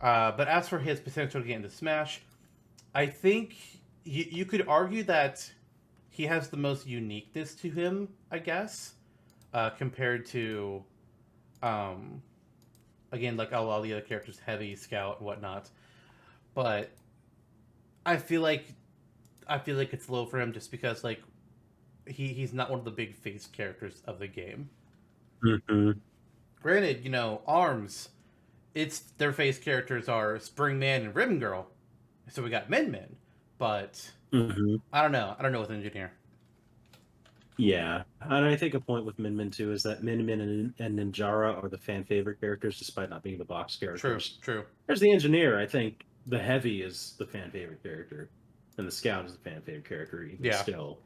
But as for his potential to get into Smash, I think you could argue that he has the most uniqueness to him, I guess, compared to, um, again, like a lot of the other characters, Heavy, Scout, and whatnot. But I feel like it's low for him just because like he's not one of the big face characters of the game. Mm-hmm. Granted, Arms, it's their face characters are Spring Man and Ribbon Girl, so we got Min Min, but Mm-hmm. I don't know. I don't know with Engineer. Yeah, and I think a point with Min Min too is that Min Min and Ninjara are the fan favorite characters, despite not being the box True, characters. true. There's the Engineer. I think the Heavy is the fan favorite character, and the Scout is the fan favorite character even Yeah, still.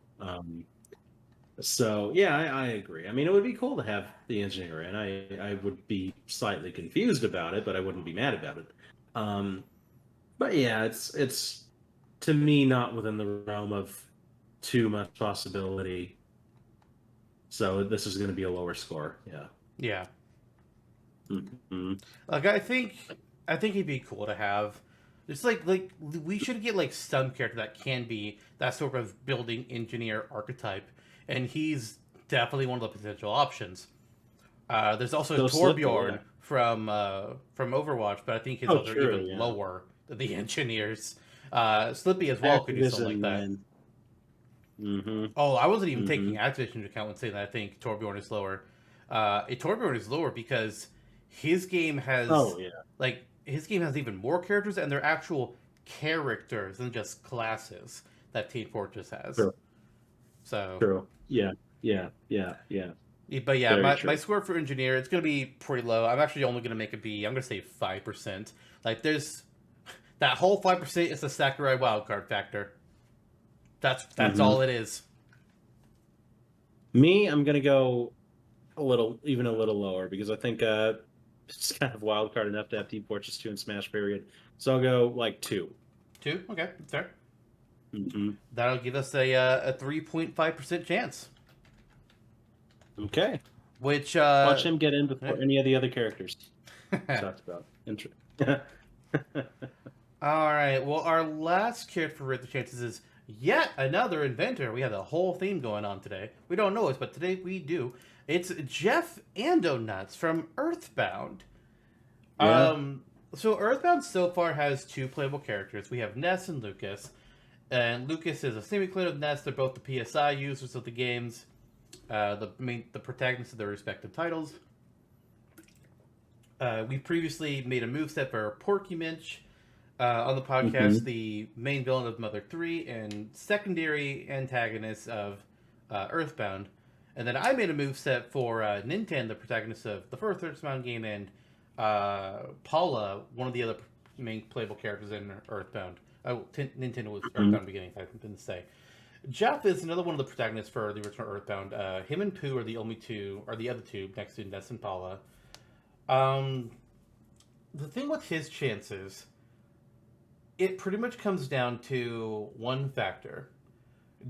So yeah, I agree. I mean, it would be cool to have the Engineer, and I would be slightly confused about it, but I wouldn't be mad about it. Um, but yeah, it's to me not within the realm of too much possibility. So this is going to be a lower score. Yeah. yeah. Mm-hmm. Like I think he'd be cool to have. Just like we should get like some character that can be that sort of building engineer archetype, and he's definitely one of the potential options. There's also So Slippy, Torbjorn yeah. from Overwatch, but I think his Oh, odds are true. even Yeah. lower than the engineers. Slippy as well could do something like Activision, that. man. Mm-hmm. Oh, I wasn't even Mm-hmm. taking Activision into account when saying that I think Torbjorn is lower. a Torbjorn is lower because his game has Oh yeah. his game has even more characters, and they're actual characters than just classes that Team Fortress has. True. So, True. Yeah. Yeah. Yeah. Yeah. but yeah, Very my true. score for engineer, it's gonna be pretty low. I'm actually only gonna make a B. I'm gonna say 5%. Like there's that whole 5% is the Sakurai wildcard factor. That's Mm-hmm. all it is. Me, I'm gonna go even a little lower because I think it's kind of wild card enough to have Team Fortress 2 and Smash period. So I'll go like 2. 2? Okay, that's fair. Mm-hmm. That'll give us a 3.5% chance. Okay. Which Watch him get in before yeah. any of the other characters we talked about. All right. Well, our last character for Rate the Chances is yet another inventor. We have a whole theme going on today. We don't know it, but today we do. It's Jeff Andonuts from Earthbound. Yeah. So Earthbound so far has 2 playable characters. We have Ness and Lucas. And Lucas is a semi-clone of Ness. They're both the PSI users of the games. The protagonists of their respective titles. We previously made a moveset for Porky Minch on the podcast, the main villain of Mother 3 and secondary antagonist of Earthbound. And then I made a moveset for Nintendo, the protagonist of the first Earthbound game, and Paula, one of the other main playable characters in Earthbound. Nintendo was Earthbound beginning, if I didn't say. Jeff is another one of the protagonists for the original Earthbound. Him and Pooh are the other two next to Ness and Paula. The thing with his chances, it pretty much comes down to one factor.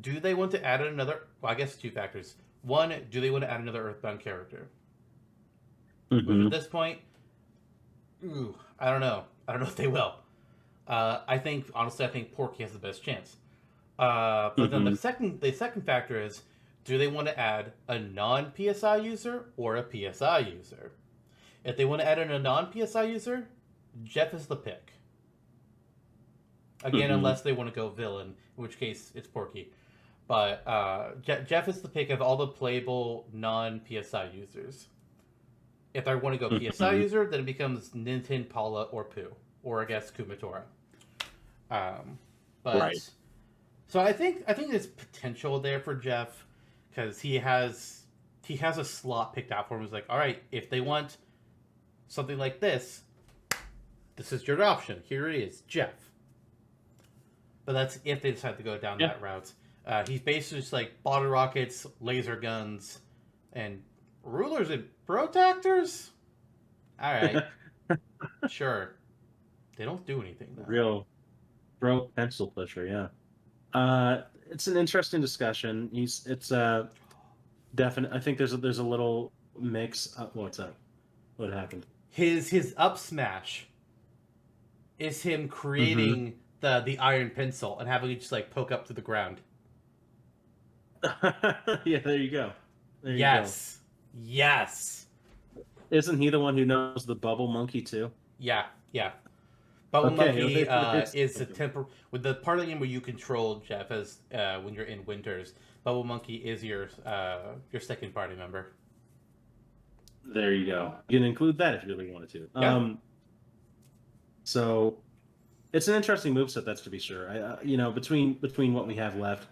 Do they want to add another? Well, I guess 2 factors. One, do they want to add another Earthbound character? Which at this point, I don't know. I don't know if they will. I think Porky has the best chance. But then the second factor is, do they want to add a non-PSI user or a PSI user? If they want to add in a non-PSI user, Jeff is the pick. Again, unless they want to go villain, in which case it's Porky. But Jeff is the pick of all the playable non-PSI users. If I want to go PSI user, then it becomes Nintendo, Paula, or Pooh. Or I guess Kumatora. Right. So I think there's potential there for Jeff, because he has a slot picked out for him. He's like, all right, if they want something like this is your option. Here it is, Jeff. But that's if they decide to go down that route. He's basically just like bottle rockets, laser guns, and rulers and protactors? Alright. Sure. They don't do anything, though. Real bro pencil pusher, yeah. It's an interesting discussion. It's definite. I think there's a little mix. What's up? What happened? His up smash is him creating the iron pencil and having it just like poke up to the ground. Yeah, there you go. Yes. Isn't he the one who knows the bubble monkey too? Yeah. Bubble Monkey is okay. with the part of the game where you control Jeff as when you're in Winters. Bubble Monkey is your second party member. There you go. You can include that if you really wanted to. Yeah. So it's an interesting moveset, that's to be sure. Between what we have left,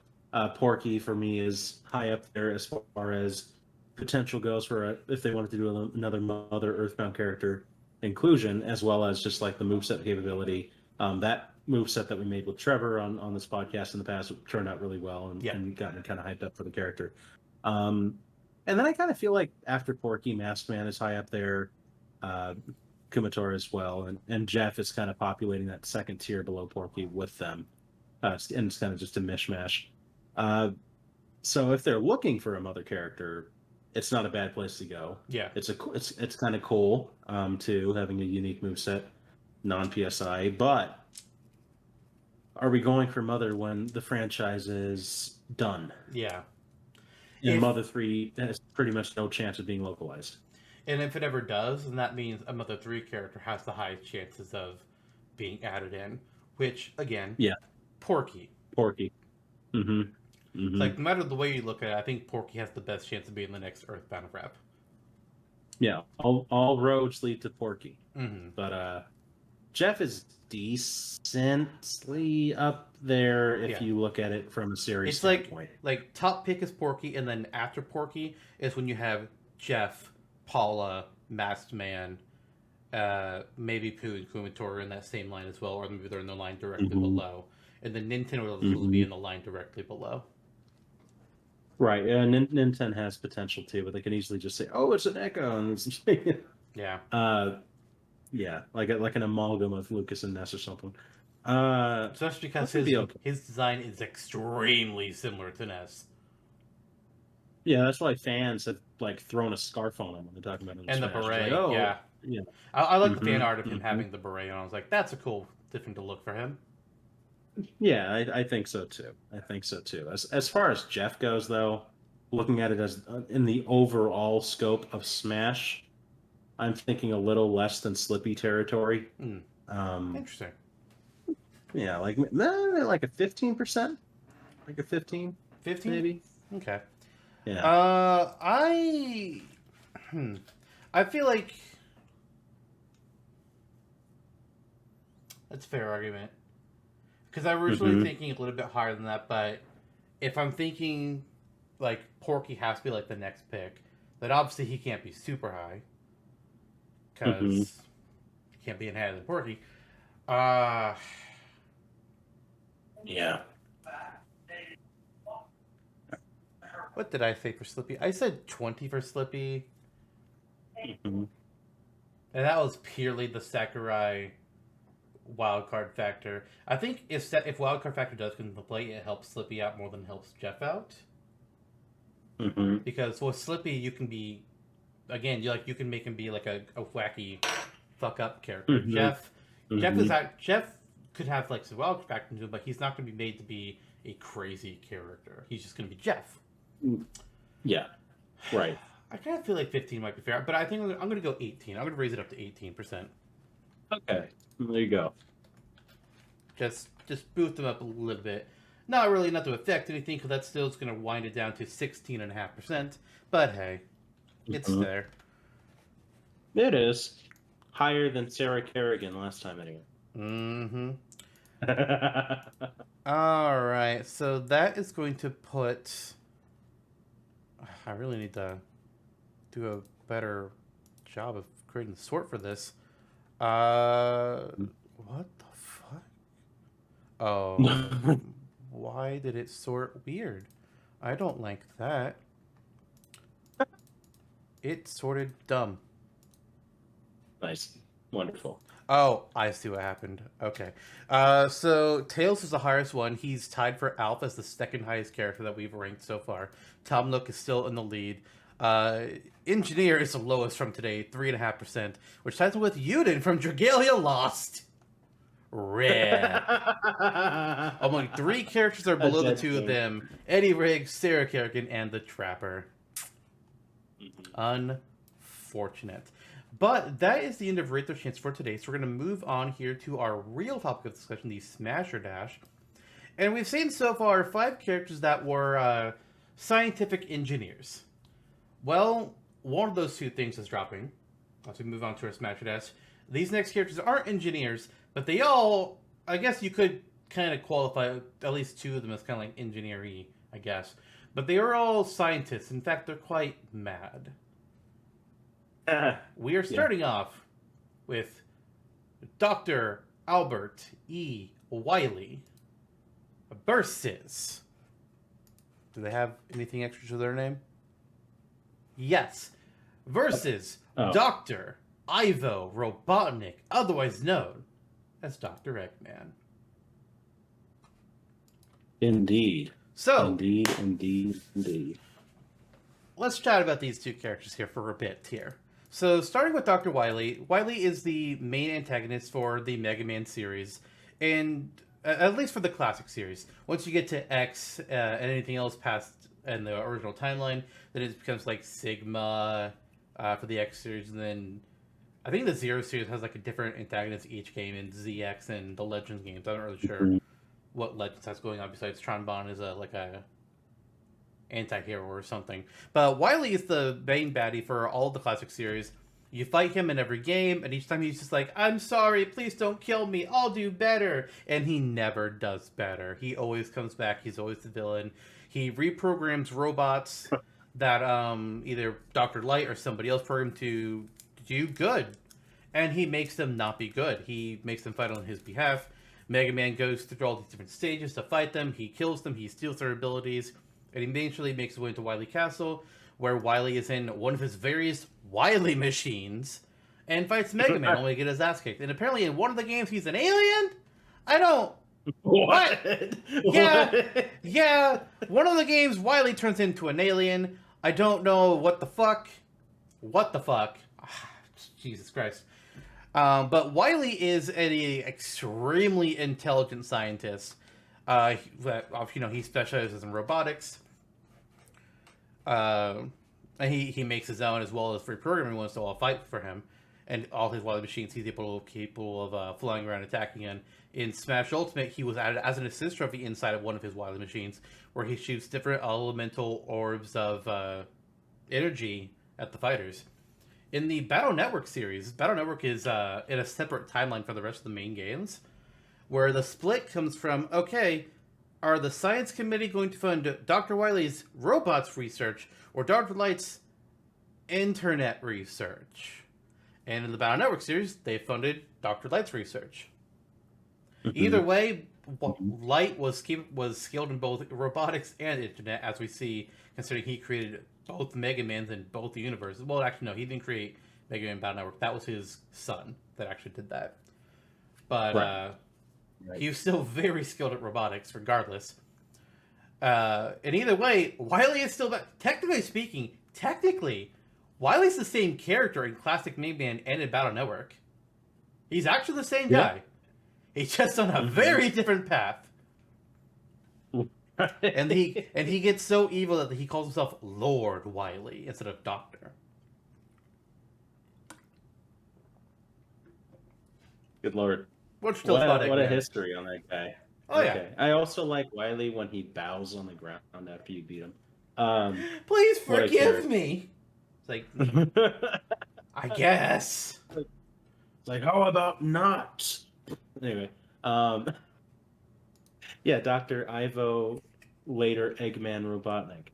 Porky for me is high up there as far as potential goes for if they wanted to do another Mother Earthbound character inclusion, as well as just like the moveset capability. That moveset that we made with Trevor on this podcast in the past turned out really well and gotten kind of hyped up for the character. And then I kind of feel like after Porky, Masked Man is high up there, Kumatora as well, and Jeff is kind of populating that second tier below Porky with them, and it's kind of just a mishmash. So if they're looking for a Mother character, it's not a bad place to go. Yeah, it's kind of cool too, having a unique moveset, non-PSI. But are we going for Mother when the franchise is done? Yeah. And Mother 3 has pretty much no chance of being localized. And if it ever does, then that means a Mother 3 character has the highest chances of being added in. Which, again, Porky. It's like, no matter the way you look at it, I think Porky has the best chance of being the next Earthbound rep. Yeah, all roads lead to Porky. Mm-hmm. But Jeff is decently up there if Yeah. you look at it from a series It's standpoint. like top pick is Porky, and then after Porky is when you have Jeff, Paula, Masked Man, maybe Pooh and Kumator in that same line as well, or maybe they're in the line directly below. And then Nintendo will be in the line directly below. Right. Nintendo has potential too, but they can easily just say, "Oh, it's an Echo," and Yeah. yeah, like an amalgam of Lucas and Ness or something. Especially because That would be okay. his design is extremely similar to Ness. Yeah, that's why fans have like thrown a scarf on him when they're talking about him. And the Smash. It's like, beret, oh, yeah. yeah. I like the fan art of him having the beret, and I was like, that's a cool, different to look for him. Yeah, I think so too. I think so too. As far as Jeff goes, though, looking at it as in the overall scope of Smash, I'm thinking a little less than Slippy territory. Interesting. Yeah, like a 15%, like a 15, 15? maybe. Okay. Yeah. I feel like that's a fair argument. Because I was originally thinking a little bit higher than that, but if I'm thinking like Porky has to be like the next pick, then obviously he can't be super high. Because he can't be in higher than Porky. Yeah. What did I say for Slippy? I said 20 for Slippy. And that was purely the Sakurai wildcard factor. I think if wildcard factor does come into play, it helps Slippy out more than it helps Jeff out. Because with Slippy, you can be, again, you can make him be like a wacky fuck up character. Jeff could have like some wildcard factor into him, but he's not going to be made to be a crazy character. He's just going to be Jeff. Yeah. Right. I kind of feel like 15 might be fair, but I think I'm going to go 18. I'm going to raise it up to 18%. Okay. There you go. Just boost them up a little bit. Not really enough to affect anything, because that still is going to wind it down to 16.5%. But hey, it's there. It is. Higher than Sarah Kerrigan last time, anyway. All right, so that is going to put... I really need to do a better job of creating the sort for this. What the fuck? Oh, why did it sort weird? I don't like that. It sorted dumb. Nice. Wonderful. Oh, I see what happened. Okay. So Tails is the highest one. He's tied for Alpha as the second highest character that we've ranked so far. Tom Nook is still in the lead. Engineer is the lowest from today, 3.5%, which ties with Yuden from Dragalia Lost. Red. Only 3 characters are below the 2 of them. Eddie Riggs, Sarah Kerrigan, and the Trapper. Unfortunate. But that is the end of Rate Their Chance for today, so we're going to move on here to our real topic of discussion, the Smasher Dash. And we've seen so far 5 characters that were scientific engineers. Well, one of those 2 things is dropping. As we move on to our Smasher Dash. These next characters aren't engineers, but they all, I guess you could kind of qualify at least 2 of them as kind of like engineer-y, I guess. But they are all scientists. In fact, they're quite mad. We are starting off with Dr. Albert E. Wily versus... Do they have anything extra to their name? Yes. Versus Dr. Ivo Robotnik, otherwise known as Dr. Eggman. Indeed. So... Indeed. Let's chat about these 2 characters here for a bit here. So, starting with Dr. Wily. Wily is the main antagonist for the Mega Man series, and at least for the classic series. Once you get to X and anything else past in the original timeline, then it becomes like Sigma for the X series, and then I think the Zero series has like a different antagonist each game in ZX and the Legends games. I'm not really sure what Legends has going on besides Tron Bon is like a anti-hero or something. But Wily is the main baddie for all the classic series. You fight him in every game, and each time he's just like, I'm sorry, please don't kill me, I'll do better. And he never does better. He always comes back, he's always the villain. He reprograms robots that either Dr. Light or somebody else programmed to do good. And he makes them not be good. He makes them fight on his behalf. Mega Man goes through all these different stages to fight them. He kills them, he steals their abilities, and eventually makes his way into Wily Castle, where Wily is in one of his various Wily machines and fights Mega Man, only to get his ass kicked. And apparently in one of the games he's an alien? I don't... What? Yeah. One of the games Wily turns into an alien. I don't know what the fuck. Jesus Christ. But Wily is an extremely intelligent scientist. He specializes in robotics. And he makes his own as well as free programming ones, so I'll fight for him. And all his Wily machines he's capable of flying around attacking in. In Smash Ultimate, he was added as an assist trophy inside of one of his Wily machines, where he shoots different elemental orbs of energy at the fighters. In the Battle Network series, Battle Network is in a separate timeline for the rest of the main games, where the split comes from, okay, are the Science Committee going to fund Dr. Wily's robots research or Dr. Light's internet research? And in the Battle Network series, they funded Dr. Light's research. Either way, Light was skilled in both robotics and internet, as we see, considering he created both Mega Mans in both the universes. Well, actually, no, he didn't create Mega Man Battle Network. That was his son that actually did that. But Right. he was still very skilled at robotics, regardless. And either way, Wily is still... Technically speaking, Wily's the same character in classic Mega Man and in Battle Network. He's actually the same guy. He's just on a very different path. and he gets so evil that he calls himself Lord Wily instead of Doctor. Good lord. What a history on that guy. Oh, okay. Yeah. I also like Wily when he bows on the ground after you beat him. Please forgive me. It's like, I guess. It's like, how about not? Anyway, yeah, Dr. Ivo, later Eggman Robotnik,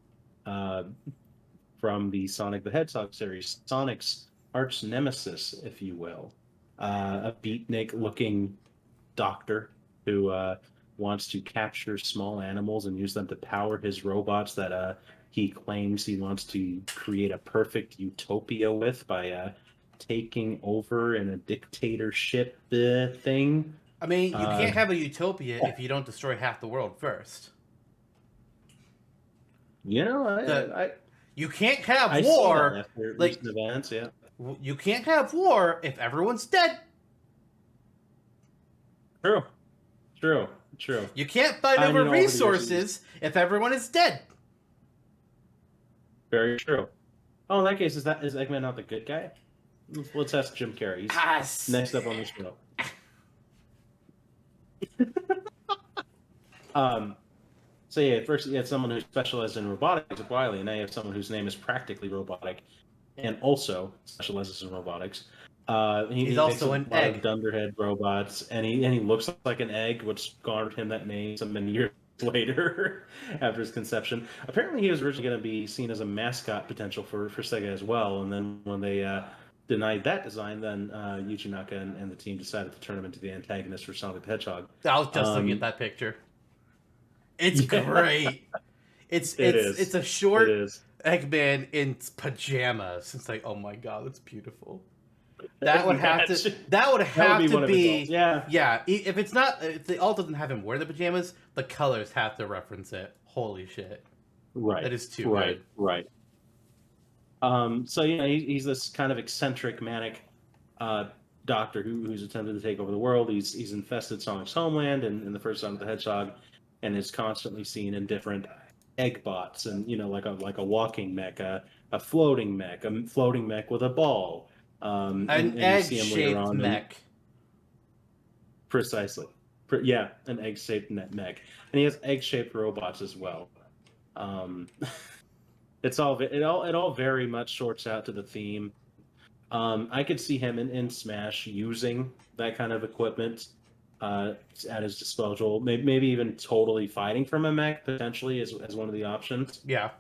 from the Sonic the Hedgehog series, Sonic's arch nemesis, if you will, a beatnik-looking doctor who wants to capture small animals and use them to power his robots that he claims he wants to create a perfect utopia with by taking over in a dictatorship thing. I mean, you can't have a utopia if you don't destroy half the world first. You know, you can't have war. After recent events, yeah. You can't have war if everyone's dead. True. You can't fight over resources if everyone is dead. Very true. Oh, in that case, is Eggman not the good guy? Let's ask Jim Carrey. He's next up on the show. So yeah, first you had someone who specialized in robotics at Wily, and now you have someone whose name is practically robotic, and also specializes in robotics. He's also an egg. Dunderhead robots, and he looks like an egg, which garnered him that name so many years later after his conception. Apparently, he was originally going to be seen as a mascot potential for Sega as well, and then when they denied that design, then Yuji Naka and the team decided to turn him into the antagonist for Sonic the Hedgehog. I was just looking at that picture. It's great. It's a short Eggman in pajamas. It's like, oh my god, that's beautiful. That would have to be yeah. If it's not, if the alt doesn't have him wear the pajamas, the colors have to reference it. Holy shit! Right, that is too good. Right. So yeah, he's this kind of eccentric, manic doctor who's attempted to take over the world. He's infested Sonic's homeland in the first Sonic the Hedgehog, and is constantly seen in different egg bots, and like a walking mech, a floating mech with a ball. An egg-shaped mech. Precisely. An egg-shaped mech. And he has egg-shaped robots as well. Um, it all very much sorts out to the theme. I could see him in Smash using that kind of equipment at his disposal. Maybe even totally fighting from a mech potentially as one of the options. Yeah.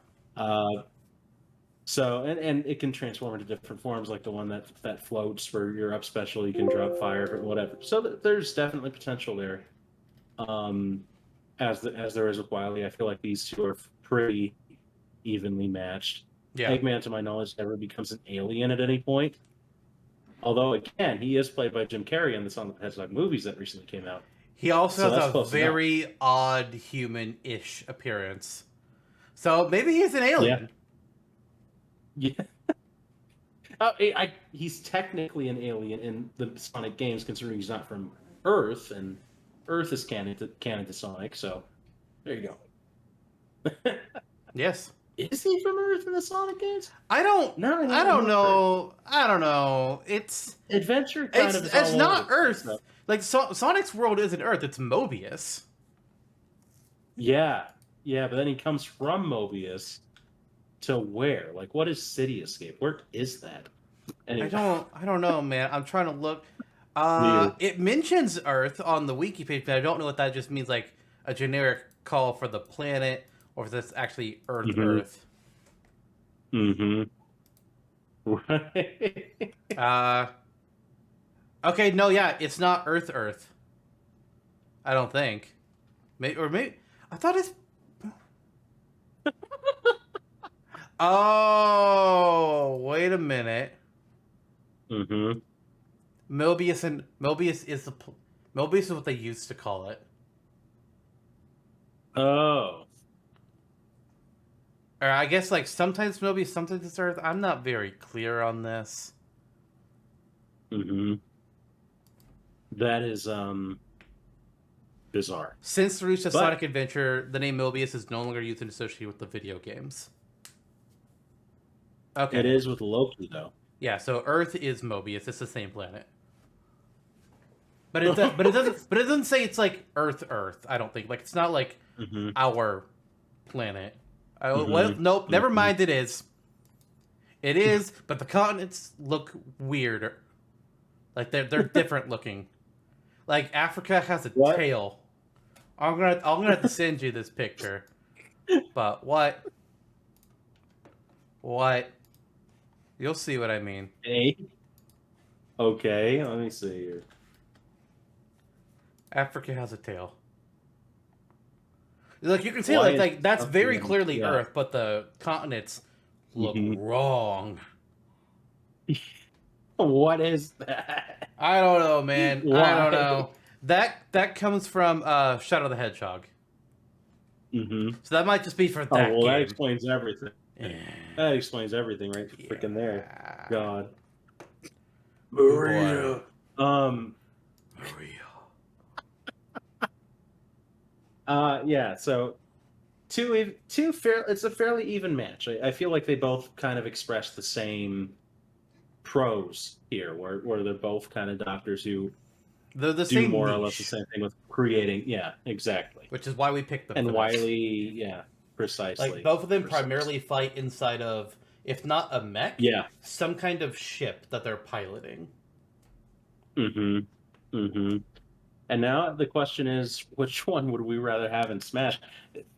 So and it can transform into different forms, like the one that floats for your up special. You can drop fire or whatever. So there's definitely potential there. As there is with Wily, I feel like these two are pretty evenly matched. Yeah. Eggman, to my knowledge, never becomes an alien at any point. Although, again, he is played by Jim Carrey in the Sonic the Hedgehog movies that recently came out. He also So has that's a close very odd human-ish appearance. So maybe he's an alien. Yeah. He's technically an alien in the Sonic games, considering he's not from Earth, and Earth is canon to Sonic. So there you go. Yes. Is he from Earth in the Sonic games? I don't know. I don't know. It's Adventure kind of. It's not Earth. Like Sonic's world isn't Earth. It's Mobius. Yeah, but then he comes from Mobius to where? Like, what is City Escape? Where is that? Anyway. I don't know, man. I'm trying to look. It mentions Earth on the wiki page, but I don't know what that just means. Like a generic call for the planet, or if that's actually Earth. Mm-hmm. Earth. Right. Okay. No. Yeah. It's not Earth. Earth. I don't think. Maybe. I thought it's. Oh, wait a minute. Mm-hmm. Mobius is what they used to call it. Oh. Or I guess like sometimes Mobius, sometimes it's Earth. I'm not very clear on this. Mm-hmm. That is bizarre. Since the release of Sonic Adventure, the name Mobius is no longer used and associated with the video games. Okay. It is with Loki, though. Yeah, so Earth is Mobius. It's the same planet. But it doesn't say it's like Earth. I don't think. Like it's not like our planet. Well, nope. Never mind. It is. It is, but the continents look weirder. Like they're different looking. Like Africa has a tail. I'm gonna have to send you this picture. But what? You'll see what I mean. Hey. Okay, let me see here. Africa has a tail. Look, you can see like that's very clearly Earth, but the continents look wrong. What is that? I don't know, man. Why? I don't know. That comes from Shadow the Hedgehog. Mm-hmm. So that might just be for that. Oh, well, game. that explains everything. Yeah. That explains everything, right? Yeah. Freaking there. God. Maria. Yeah. So it's a fairly even match. I feel like they both kind of express the same pros here, where they're both kind of doctors who they're the do same more niche. or less the same thing with creating. Yeah, exactly. Which is why we picked them. And Wily, yeah, precisely. Like both of them primarily fight inside of, if not a mech, some kind of ship that they're piloting. And now the question is, which one would we rather have in Smash?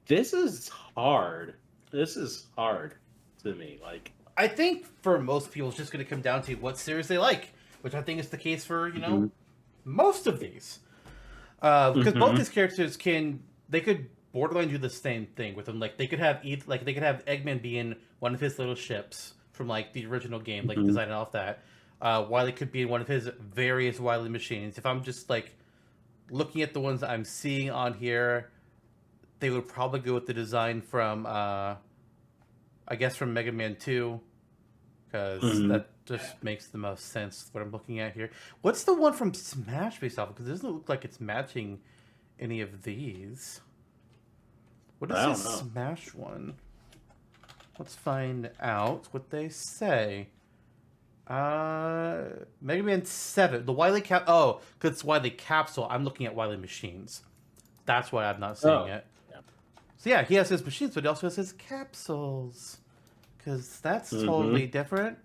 This is hard. This is hard to me. Like, I think for most people, it's just going to come down to what series they like, which I think is the case for most of these. Because both these characters could borderline do the same thing with them. Like they could have Eggman being one of his little ships from like the original game, like designing off that. Wily could be one of his various Wily machines. If I'm just like looking at the ones I'm seeing on here, they would probably go with the design from I guess from Mega Man 2, because that just makes the most sense what I'm looking at here. What's the one from Smash based off? Because it doesn't look like it's matching any of these. What is this Smash one? Let's find out what they say. Mega Man 7. The Wily because it's Wily Capsule. I'm looking at Wily Machines. That's why I'm not seeing it. Yeah. So yeah, he has his machines, but he also has his capsules. Because that's totally different.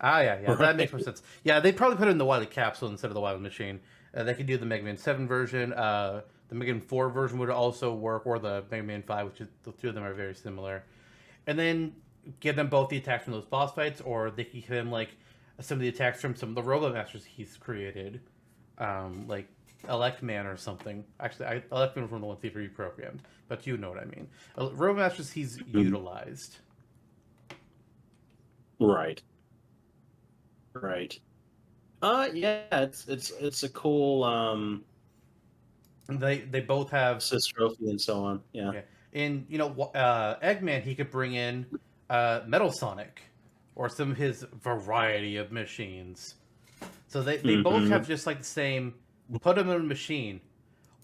Ah, yeah, that makes more sense. Yeah, they probably put it in the Wily capsule instead of the Wily machine. They could do the Mega Man 7 version. The Mega Man 4 version would also work, or the Mega Man 5, which is, the two of them are very similar. And then give them both the attacks from those boss fights, or they can give him like some of the attacks from some of the Robot Masters he's created, like Eggman or something. Actually, Eggman from the ones he reprogrammed, but you know what I mean. Robot Masters he's utilized. Right. Right. Yeah, it's a cool They both have assist trophy and so on. Yeah. And Eggman he could bring in Metal Sonic or some of his variety of machines. So they both have just like the same. Put them in a machine,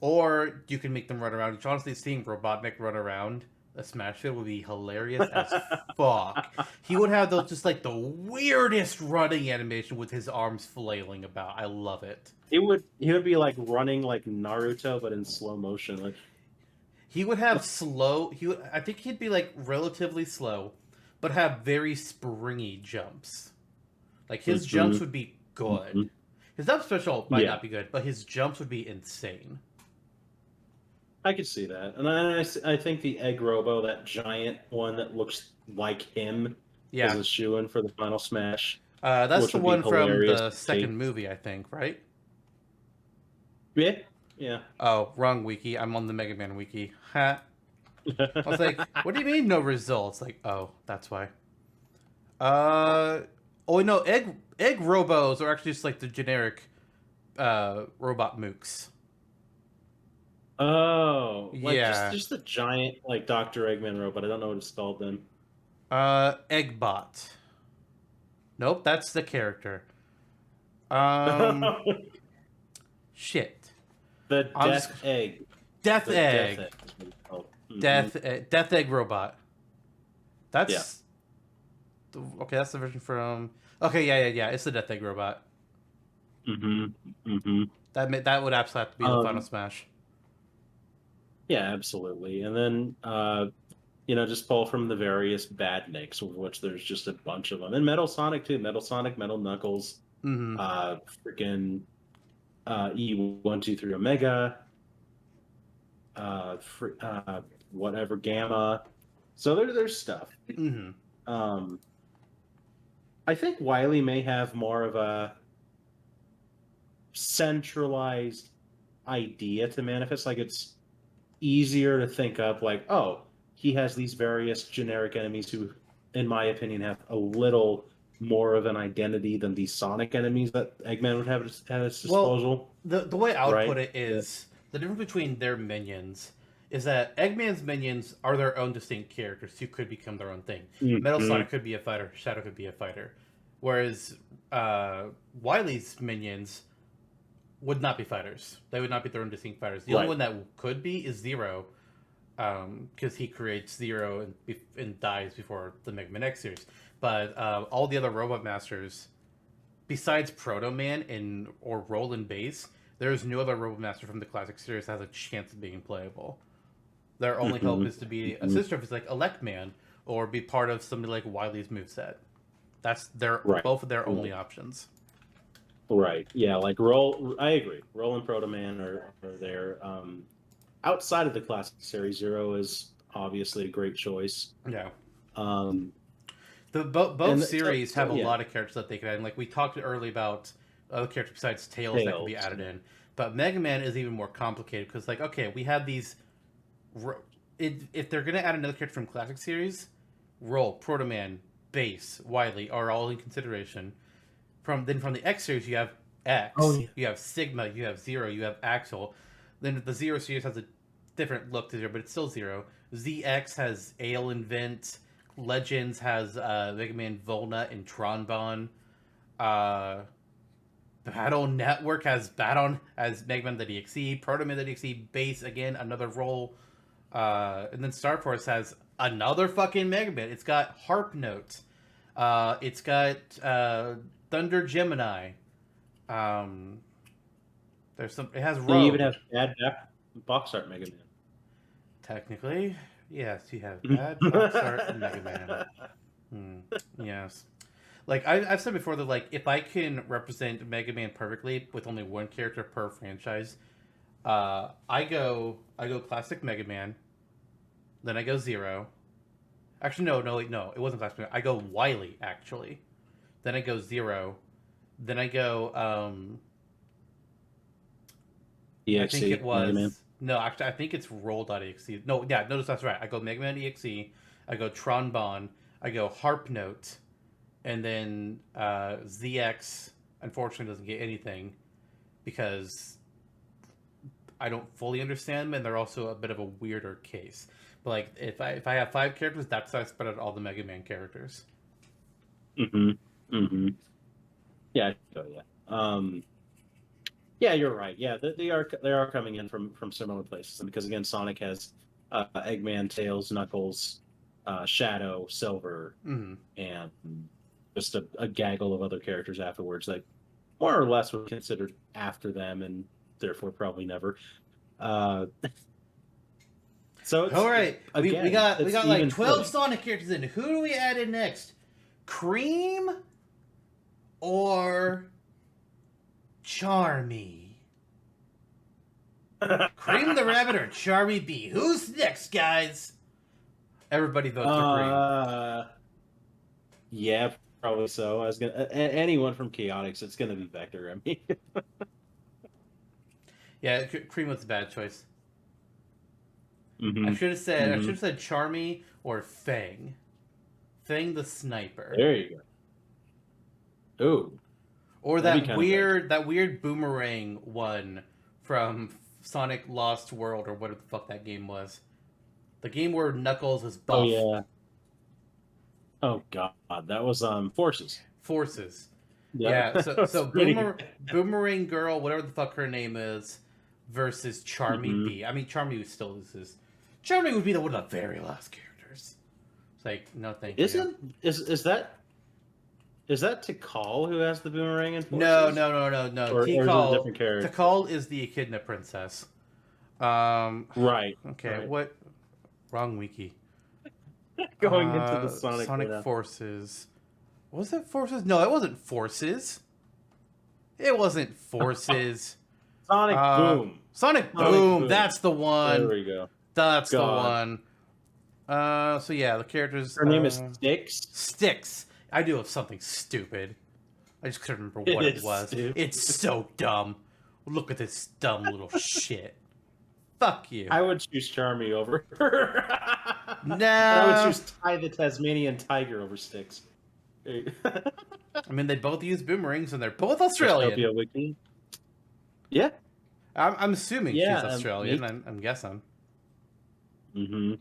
or you can make them run around. Which honestly, seeing Robotnik run around a Smash Field would be hilarious as fuck. He would have those just like the weirdest running animation with his arms flailing about. I love it. He would be like running like Naruto, but in slow motion. Like he would have slow. I think he'd be like relatively slow, but have very springy jumps. Like his jumps would be good. His up special might not be good, but his jumps would be insane. I could see that, and I think the Egg Robo, that giant one that looks like him, is a shoo-in for the final Smash. That's the one from the second movie, I think, right? Yeah, yeah. Oh, wrong wiki. I'm on the Mega Man wiki. Ha. I was like, what do you mean no results? Like, oh, that's why. Oh no, egg robos are actually just like the generic robot mooks. Oh, like just the giant like Dr. Eggman robot. I don't know what it's called then. Eggbot. Nope, that's the character. Shit. The Death Egg. Death Egg. Death Egg robot. That's okay. That's the version from. Okay, yeah. It's the Death Egg robot. That would absolutely have to be the final Smash. Yeah, absolutely. And then just pull from the various badniks, of which there's just a bunch of them. And Metal Sonic too. Metal Sonic, Metal Knuckles, freaking E123 Omega, whatever Gamma. So there's stuff. I think Wily may have more of a centralized idea to manifest. Like it's easier to think of like, oh, he has these various generic enemies who, in my opinion, have a little more of an identity than the Sonic enemies that Eggman would have at his disposal. Well, the way I would put it is the difference between their minions is that Eggman's minions are their own distinct characters who could become their own thing. Metal Sonic could be a fighter, Shadow could be a fighter. Whereas Wily's minions would not be fighters. They would not be their own distinct fighters. The only one that could be is Zero, because he creates Zero and dies before the Mega Man X series. But all the other Robot Masters, besides Proto Man or Roland Base, there is no other Robot Master from the classic series that has a chance of being playable. Their only hope is to be a sister of like Eggman or be part of somebody like Wily's moveset. That's both of their only options. Right. Yeah, like I agree. Roll and Proto Man are there. Outside of the classic series, Zero is obviously a great choice. Yeah. Both series have a yeah. lot of characters that they could add. And like we talked earlier about other characters besides Tails that can be added in. But Mega Man is even more complicated because, like, okay, we have these. If they're gonna add another character from classic series, Roll, Proto Man, Base, Wily are all in consideration. From the X series, you have X, you have Sigma, you have Zero, you have Axel. Then the Zero series has a different look to Zero, but it's still Zero. ZX has Ale and Vent. Legends has Mega Man Volna and Tronbon. Battle Network has Mega Man the DXE. Proto Man the DXE. Base again, another role. And then Star Force has another fucking Mega Man. It's got Harp Note. It's got Thunder Gemini. There's some. It has Rogue. They even have Bad Box Art Mega Man. Technically, yes, you have bad box art in Mega Man. Yes. Like I've said before that like if I can represent Mega Man perfectly with only one character per franchise, I go classic Mega Man, then I go Zero. Actually, no, it wasn't classic Mega Man. I go Wily actually, then I go Zero, then I go I think EXE it Mega Man. was no, actually I think it's Roll.exe. No, yeah, notice that's right. I go Mega Man EXE, I go Tron Bon, I go Harp Note, and then ZX unfortunately doesn't get anything because I don't fully understand them, and they're also a bit of a weirder case. But like, if I have 5 characters, that's how I spread out all the Mega Man characters. Mm-hmm. Mm-hmm. Yeah. Oh yeah. Yeah, you're right. Yeah, they are coming in from similar places, and because again, Sonic has Eggman, Tails, Knuckles, Shadow, Silver, Mm-hmm. and just a gaggle of other characters afterwards that more or less were considered after them, and therefore probably never. Uh, so it's All right, again, we got it's like even 12 footing. Sonic characters in. Who do we add in next? Cream or Charmy? Cream the Rabbit or Charmy B? Who's next, guys? Everybody votes for Cream. Yeah, probably so. I was gonna anyone from Chaotix, it's gonna be Vector. I mean, Yeah, Cream was a bad choice. mm-hmm, I should have mm-hmm. said Charmy or Fang. Fang the Sniper. There you go. Ooh, Or that'd be kind of bad. that weird boomerang one from Sonic Lost World or whatever the fuck that game was. The game where Knuckles is Oh buff. yeah. Oh god, that was Forces. Forces. Yeah, Yeah, so that's so pretty good. Boomerang Girl, whatever the fuck her name is, versus Charmy Mm-hmm. B. I mean Charmy would still loses. Charmy would be one of the very last characters. It's like, no thank you. Is that Tikal who has the boomerang in No, Forces? no. Or is it a different character? Tikal is the Echidna princess. Right. Okay, Right. what? Wrong wiki. Going into the Sonic Sonic data. Forces. Was it Forces? No, it wasn't Forces. It wasn't Forces. Sonic Boom. Sonic Sonic Boom. Boom. That's the one. There we go. That's God. the one. So yeah, the characters. Her name is Styx. Styx. I do have something stupid. I just couldn't remember what it was. Stupid. It's so dumb. Look at this dumb little shit. Fuck you. I would choose Charmy over her. No. I would choose Ty the Tasmanian Tiger over Styx. I mean, they both use boomerangs, and they're both Australian. Wiki. Yeah. I'm assuming Yeah, she's Australian. I'm guessing. Mm-hmm.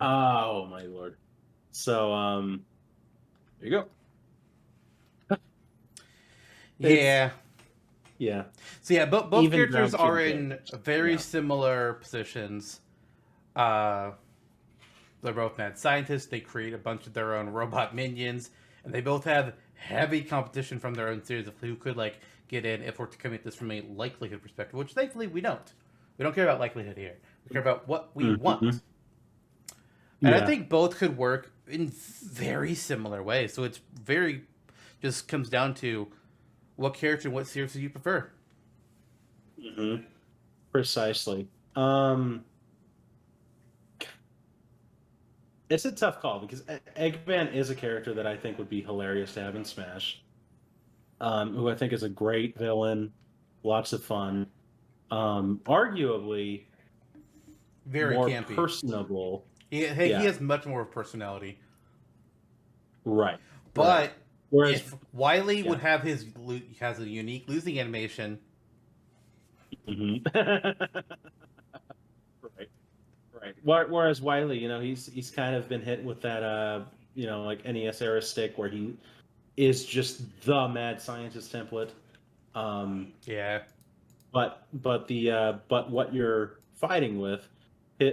Oh my lord. So there you go. Yeah. Yeah. So yeah, both Even characters ground are team in characters. very Yeah. similar positions. They're both mad scientists. They create a bunch of their own robot minions, and they both have heavy competition from their own series of who could like get in if we're to come at this from a likelihood perspective, which thankfully we don't. We don't care about likelihood here. We care about what we want. And Yeah. I think both could work in very similar ways. So it's very just comes down to what character and what series you prefer. Mm-hmm. Precisely. It's a tough call because Eggman is a character that I think would be hilarious to have in Smash. Who I think is a great villain, lots of fun. Arguably Very more campy. personable. He has much more personality. Right. But right. Whereas if Wily would have has a unique losing animation. Mm-hmm. Right. Whereas Wily, he's kind of been hit with that, like NES era stick where he is just the mad scientist template. Yeah. But what you're fighting with,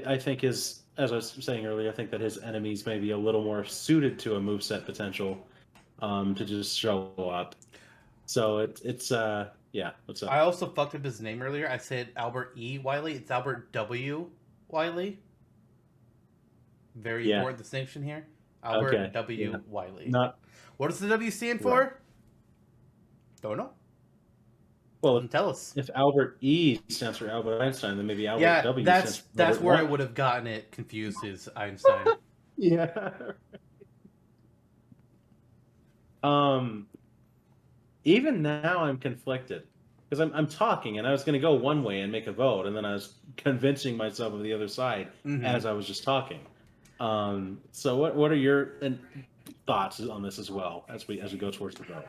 I think is, as I was saying earlier, I think that his enemies may be a little more suited to a moveset potential, to just show up. So it's Yeah, what's I up? also fucked up his name earlier. I said Albert E. Wiley. It's Albert W. Wiley. Very Yeah. important distinction here. Albert Okay. Yeah. W. Wiley. Not What does the W stand right. for? Don't know. Well, Doesn't tell us. if Albert E stands for Albert Einstein, then maybe Albert Yeah, W stands that's for Albert where I One. would have gotten it confused. Is Einstein? Yeah. Um. Even now, I'm conflicted because I'm talking, and I was going to go one way and make a vote, and then I was convincing myself of the other side Mm-hmm. as I was just talking. So what are your thoughts on this as well as we go towards the vote?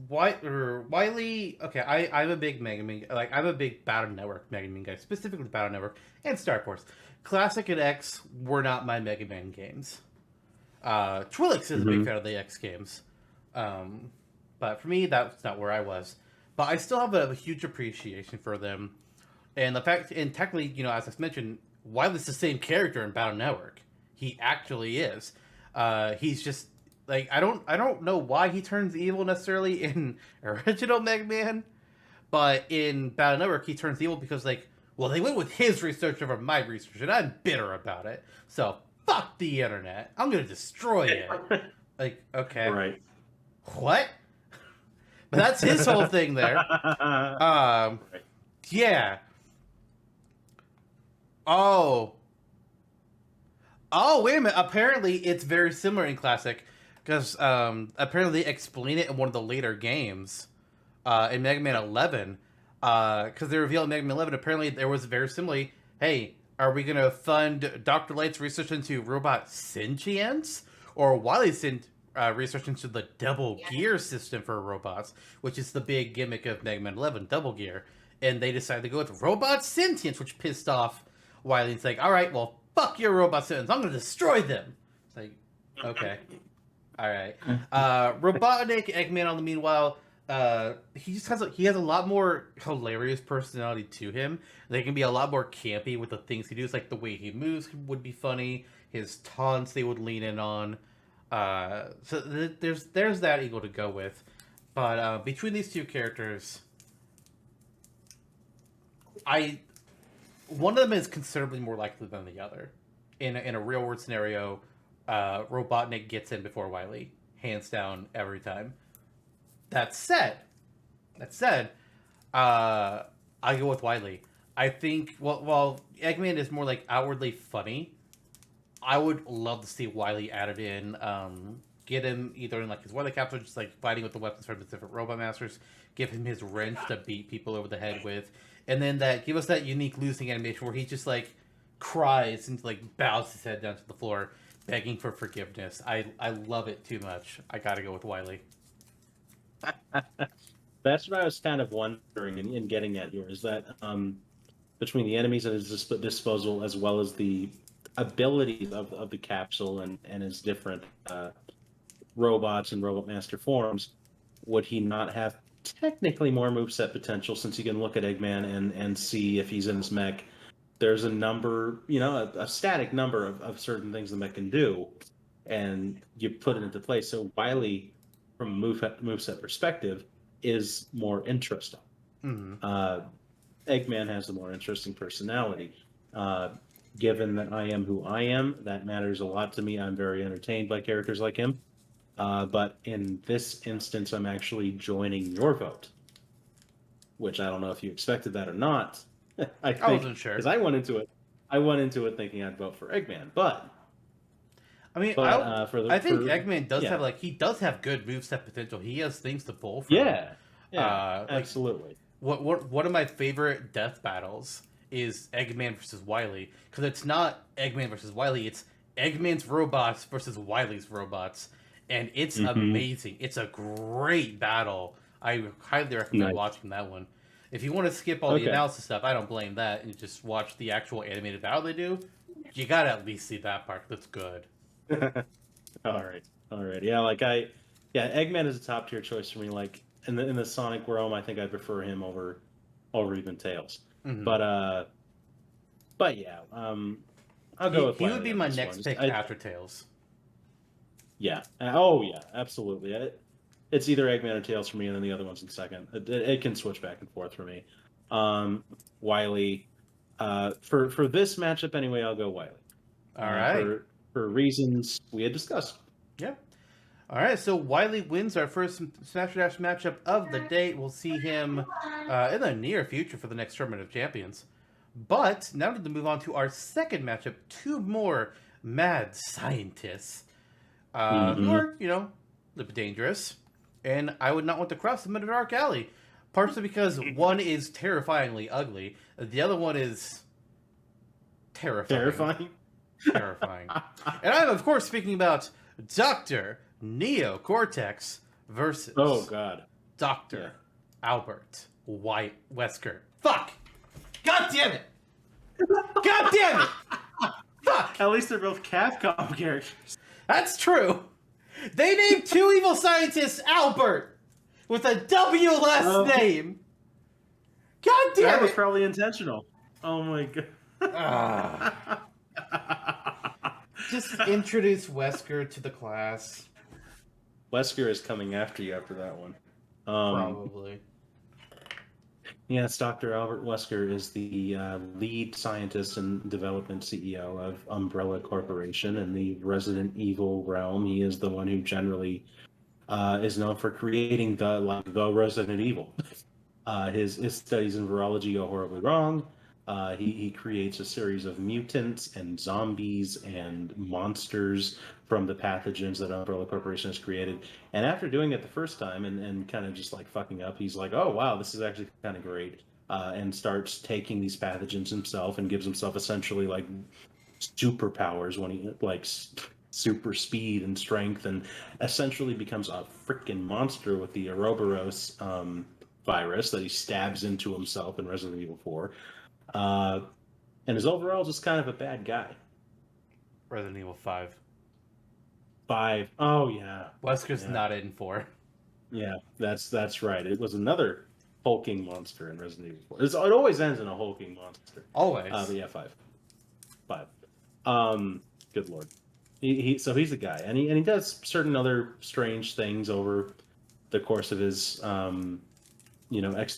Wiley. Okay, I'm a big Mega Man. Like I'm a big Battle Network Mega Man guy, specifically Battle Network and Star Force. Classic and X were not my Mega Man games. Twilix is a big Mm-hmm. fan of the X games, but for me that's not where I was. But I still have a huge appreciation for them, and the fact, and technically, as I mentioned, Wiley's the same character in Battle Network. He actually is. He's just like I don't know why he turns evil necessarily in original Mega Man, but in Battle Network he turns evil because well, they went with his research over my research, and I'm bitter about it. So fuck the internet. I'm gonna destroy it. Like, okay, Right. what? But that's his whole thing there. Right. Yeah. Oh, oh, wait a minute. Apparently, it's very similar in Classic, because apparently they explain it in one of the later games, in Mega Man 11. Because they revealed in Mega Man 11, apparently there was very similarly, hey, are we gonna fund Dr. Light's research into robot sentience, or Wily's research into the double gear system for robots, which is the big gimmick of Mega Man 11, double gear, and they decided to go with robot sentience, which pissed off Wily. It's like, all right, well, fuck your robot sentience, I'm gonna destroy them. It's like, okay, all right. Robotnik Eggman, on the meanwhile, he just he has a lot more hilarious personality to him. They can be a lot more campy with the things he does, like the way he moves would be funny. His taunts they would lean in on. There's that eagle to go with, but between these two characters, I one of them is considerably more likely than the other. In a real world scenario, Robotnik gets in before Wily, hands down every time. That said, I go with Wily. I think while Eggman is more like outwardly funny, I would love to see Wily added in. Get him either in like his weather capsule, just like fighting with the weapons from the different robot masters. Give him his wrench to beat people over the head with, and then give us that unique losing animation where he just like cries and like bows his head down to the floor, begging for forgiveness. I love it too much. I gotta go with Wily. That's what I was kind of wondering and getting at here is that between the enemies at his disposal as well as the abilities of the capsule and his different robots and robot master forms, would he not have technically more moveset potential since you can look at Eggman and see if he's in his mech? There's a number, a static number of certain things the mech can do, and you put it into place. So Wily, from a moveset perspective, is more interesting. Mm-hmm. Eggman has the more interesting personality. Given that I am who I am, that matters a lot to me. I'm very entertained by characters like him. But in this instance, I'm actually joining your vote, which I don't know if you expected that or not. I wasn't sure because I went into it thinking I'd vote for Eggman, but I mean, I think Eggman does have he does have good moveset potential. He has things to pull from. Yeah, absolutely. One of my favorite death battles is Eggman versus Wily, because it's not Eggman versus Wily, it's Eggman's robots versus Wily's robots, and it's amazing. It's a great battle. I highly recommend watching that one. If you want to skip all the analysis stuff, I don't blame that, and just watch the actual animated battle they do. You gotta at least see that part. That's good. all right. Yeah, Eggman is a top tier choice for me. Like in the Sonic realm, I think I prefer him over even Tails. Mm-hmm. But yeah, I'll go with he would be my next pick after Tails. Yeah. Oh yeah, absolutely. it's either Eggman or Tails for me, and then the other one's in second. It can switch back and forth for me. Wily. For this matchup anyway, I'll go Wily. All right. For reasons we had discussed. Yeah. All right, so Wily wins our first Smash Dash matchup of the day. We'll see him in the near future for the next Tournament of Champions. But now we need to move on to our second matchup. Two more mad scientists who are, you know, a little bit dangerous. And I would not want to cross them in a dark alley. Partially because one is terrifyingly ugly. The other one is terrifying. Terrifying. And I'm, of course, speaking about Dr. Neo Cortex versus Dr. Albert White Wesker. Fuck! God damn it! God damn it! Fuck! At least they're both Capcom characters. That's true. They named two evil scientists Albert with a W last name. God damn That it! was probably intentional. Oh my god. Just introduce Wesker to the class. Wesker is coming after you after that one. Probably. Yes, Dr. Albert Wesker is the lead scientist and development CEO of Umbrella Corporation in the Resident Evil realm. He is the one who generally is known for creating the Resident Evil. His studies in virology go horribly wrong. He creates a series of mutants and zombies and monsters from the pathogens that Umbrella Corporation has created. And after doing it the first time and kind of just like fucking up, he's like, oh, wow, this is actually kind of great. And starts taking these pathogens himself and gives himself essentially like superpowers when he like super speed and strength, and essentially becomes a freaking monster with the Ouroboros virus that he stabs into himself in Resident Evil 4. And is overall just kind of a bad guy. Resident Evil 5. 5. Oh yeah. Wesker's not in 4. Yeah, that's right. It was another hulking monster in Resident Evil 4. It always ends in a hulking monster. Always. But yeah, 5. Good lord. So he's a guy, and he does certain other strange things over the course of his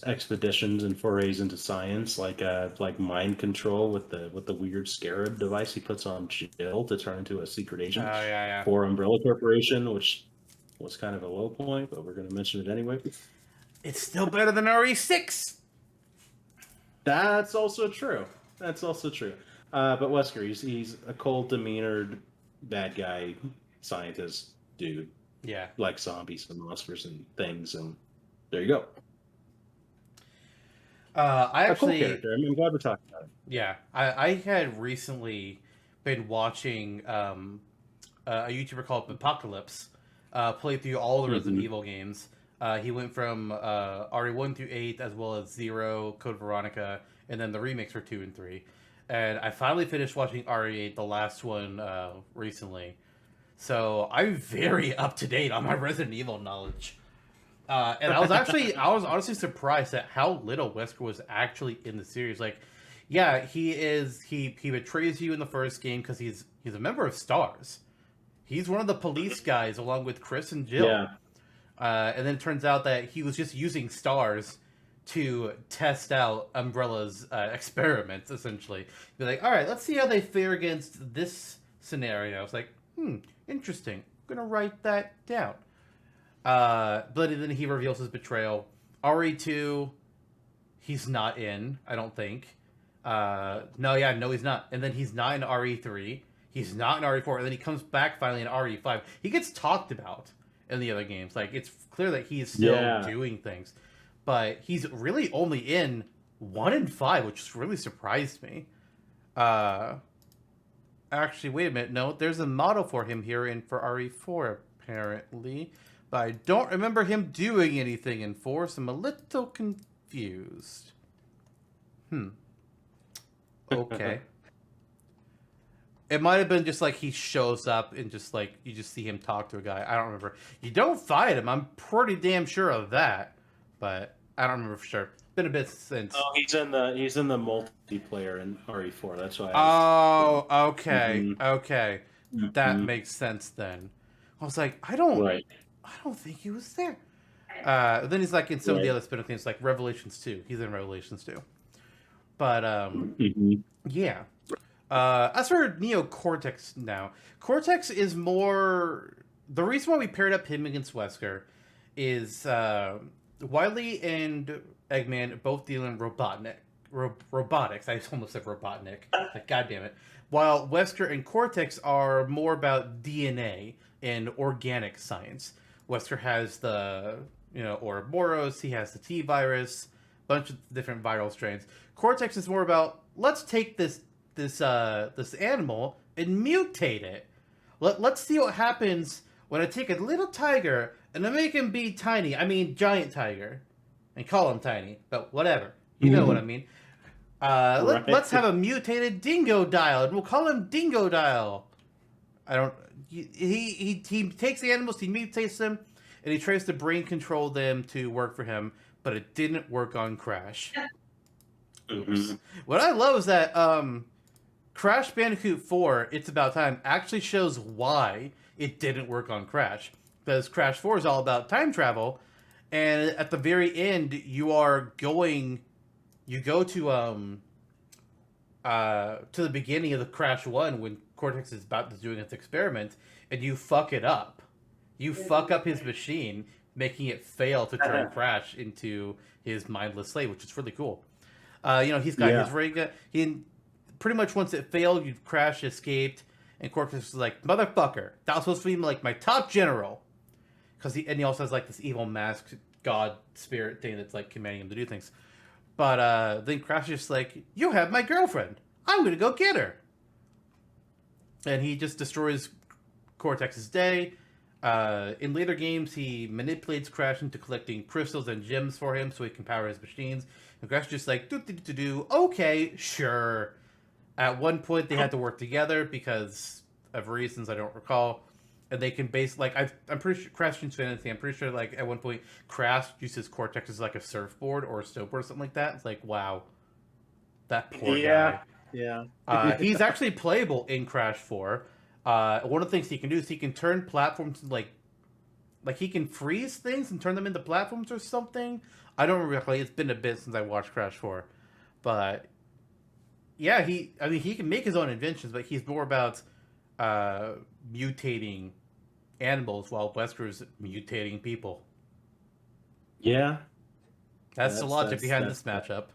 expeditions and forays into science, like mind control with the weird scarab device he puts on Jill to turn into a secret agent for Umbrella Corporation, which was kind of a low point, but we're going to mention it anyway. It's still better than RE6. That's also true. But Wesker, he's a cold demeanored bad guy scientist dude. Yeah. Like zombies and monsters and things, and there you go. I actually, a cool character. I'm glad we're talking about it. Yeah, I had recently been watching a YouTuber called Apocalypse play through all the Resident Evil games. He went from RE1 through 8, as well as 0, Code Veronica, and then the remakes for 2 and 3. And I finally finished watching RE8, the last one, recently. So I'm very up to date on my Resident Evil knowledge. And I was honestly surprised at how little Wesker was actually in the series. Like, yeah, he betrays you in the first game because he's a member of STARS. He's one of the police guys along with Chris and Jill. Yeah. And then it turns out that he was just using STARS to test out Umbrella's experiments, essentially. Be like, all right, let's see how they fare against this scenario. It's like, interesting. I'm going to write that down. But then he reveals his betrayal. RE2, he's not in, I don't think. No, he's not. And then he's not in RE3. He's not in RE4. And then he comes back finally in RE5. He gets talked about in the other games. Like, it's clear that he's still doing things. But he's really only in 1 and 5, which really surprised me. Actually, wait a minute. No, there's a model for him here for RE4, apparently. But I don't remember him doing anything in 4, so I'm a little confused. Okay. It might have been just like he shows up and just like you just see him talk to a guy. I don't remember. You don't fight him. I'm pretty damn sure of that. But I don't remember for sure. It's been a bit since. Oh, he's in the multiplayer in RE4. That's why. Okay. Okay. That makes sense then. I was like, I don't I don't think he was there. Then he's like in some of the other spin-off things, like Revelations 2. He's in Revelations 2. But yeah. As for Neo Cortex now, Cortex is more. The reason why we paired up him against Wesker is Wily and Eggman both deal in robotics. I almost said Robotnik. Like, God damn it. While Wesker and Cortex are more about DNA and organic science. Wesker has the, Ouroboros, he has the T virus, bunch of different viral strains. Cortex is more about, let's take this animal and mutate it. Let's see what happens when I take a little tiger and I make him be tiny. I mean, giant tiger. And call him tiny, but whatever. You know what I mean. Right. Let's have a mutated dingo dial, and we'll call him Dingo Dial. I don't. He takes the animals, he mutates them, and he tries to brain control them to work for him, but it didn't work on Crash. Oops. What I love is that Crash Bandicoot 4, It's About Time, actually shows why it didn't work on Crash. Because Crash 4 is all about time travel, and at the very end, you go to the beginning of the Crash 1 when Cortex is about to doing its experiment, and you fuck it up. You fuck up his machine, making it fail to turn Crash into his mindless slave, which is really cool. He's got his rig. He pretty much once it failed, Crash escaped, and Cortex was like, "Motherfucker, that was supposed to be like my top general," because he also has like this evil masked god spirit thing that's like commanding him to do things. But then Crash is just like, "You have my girlfriend. I'm gonna go get her," and he just destroys Cortex's day. In later games, he manipulates Crash into collecting crystals and gems for him so he can power his machines. And Crash is just like, do. Okay, sure. At one point, they had to work together because of reasons I don't recall. And they can I'm pretty sure, Crash Infinity, I'm pretty sure, like, at one point, Crash uses Cortex as, like, a surfboard or a snowboard or something like that. It's like, wow. That poor guy. Yeah. He's actually playable in Crash 4. One of the things he can do is he can turn platforms like he can freeze things and turn them into platforms or something. I don't remember. It's been a bit since I watched Crash 4. But yeah, he can make his own inventions, but he's more about mutating animals while Wesker's mutating people. Yeah. That's the logic behind this matchup.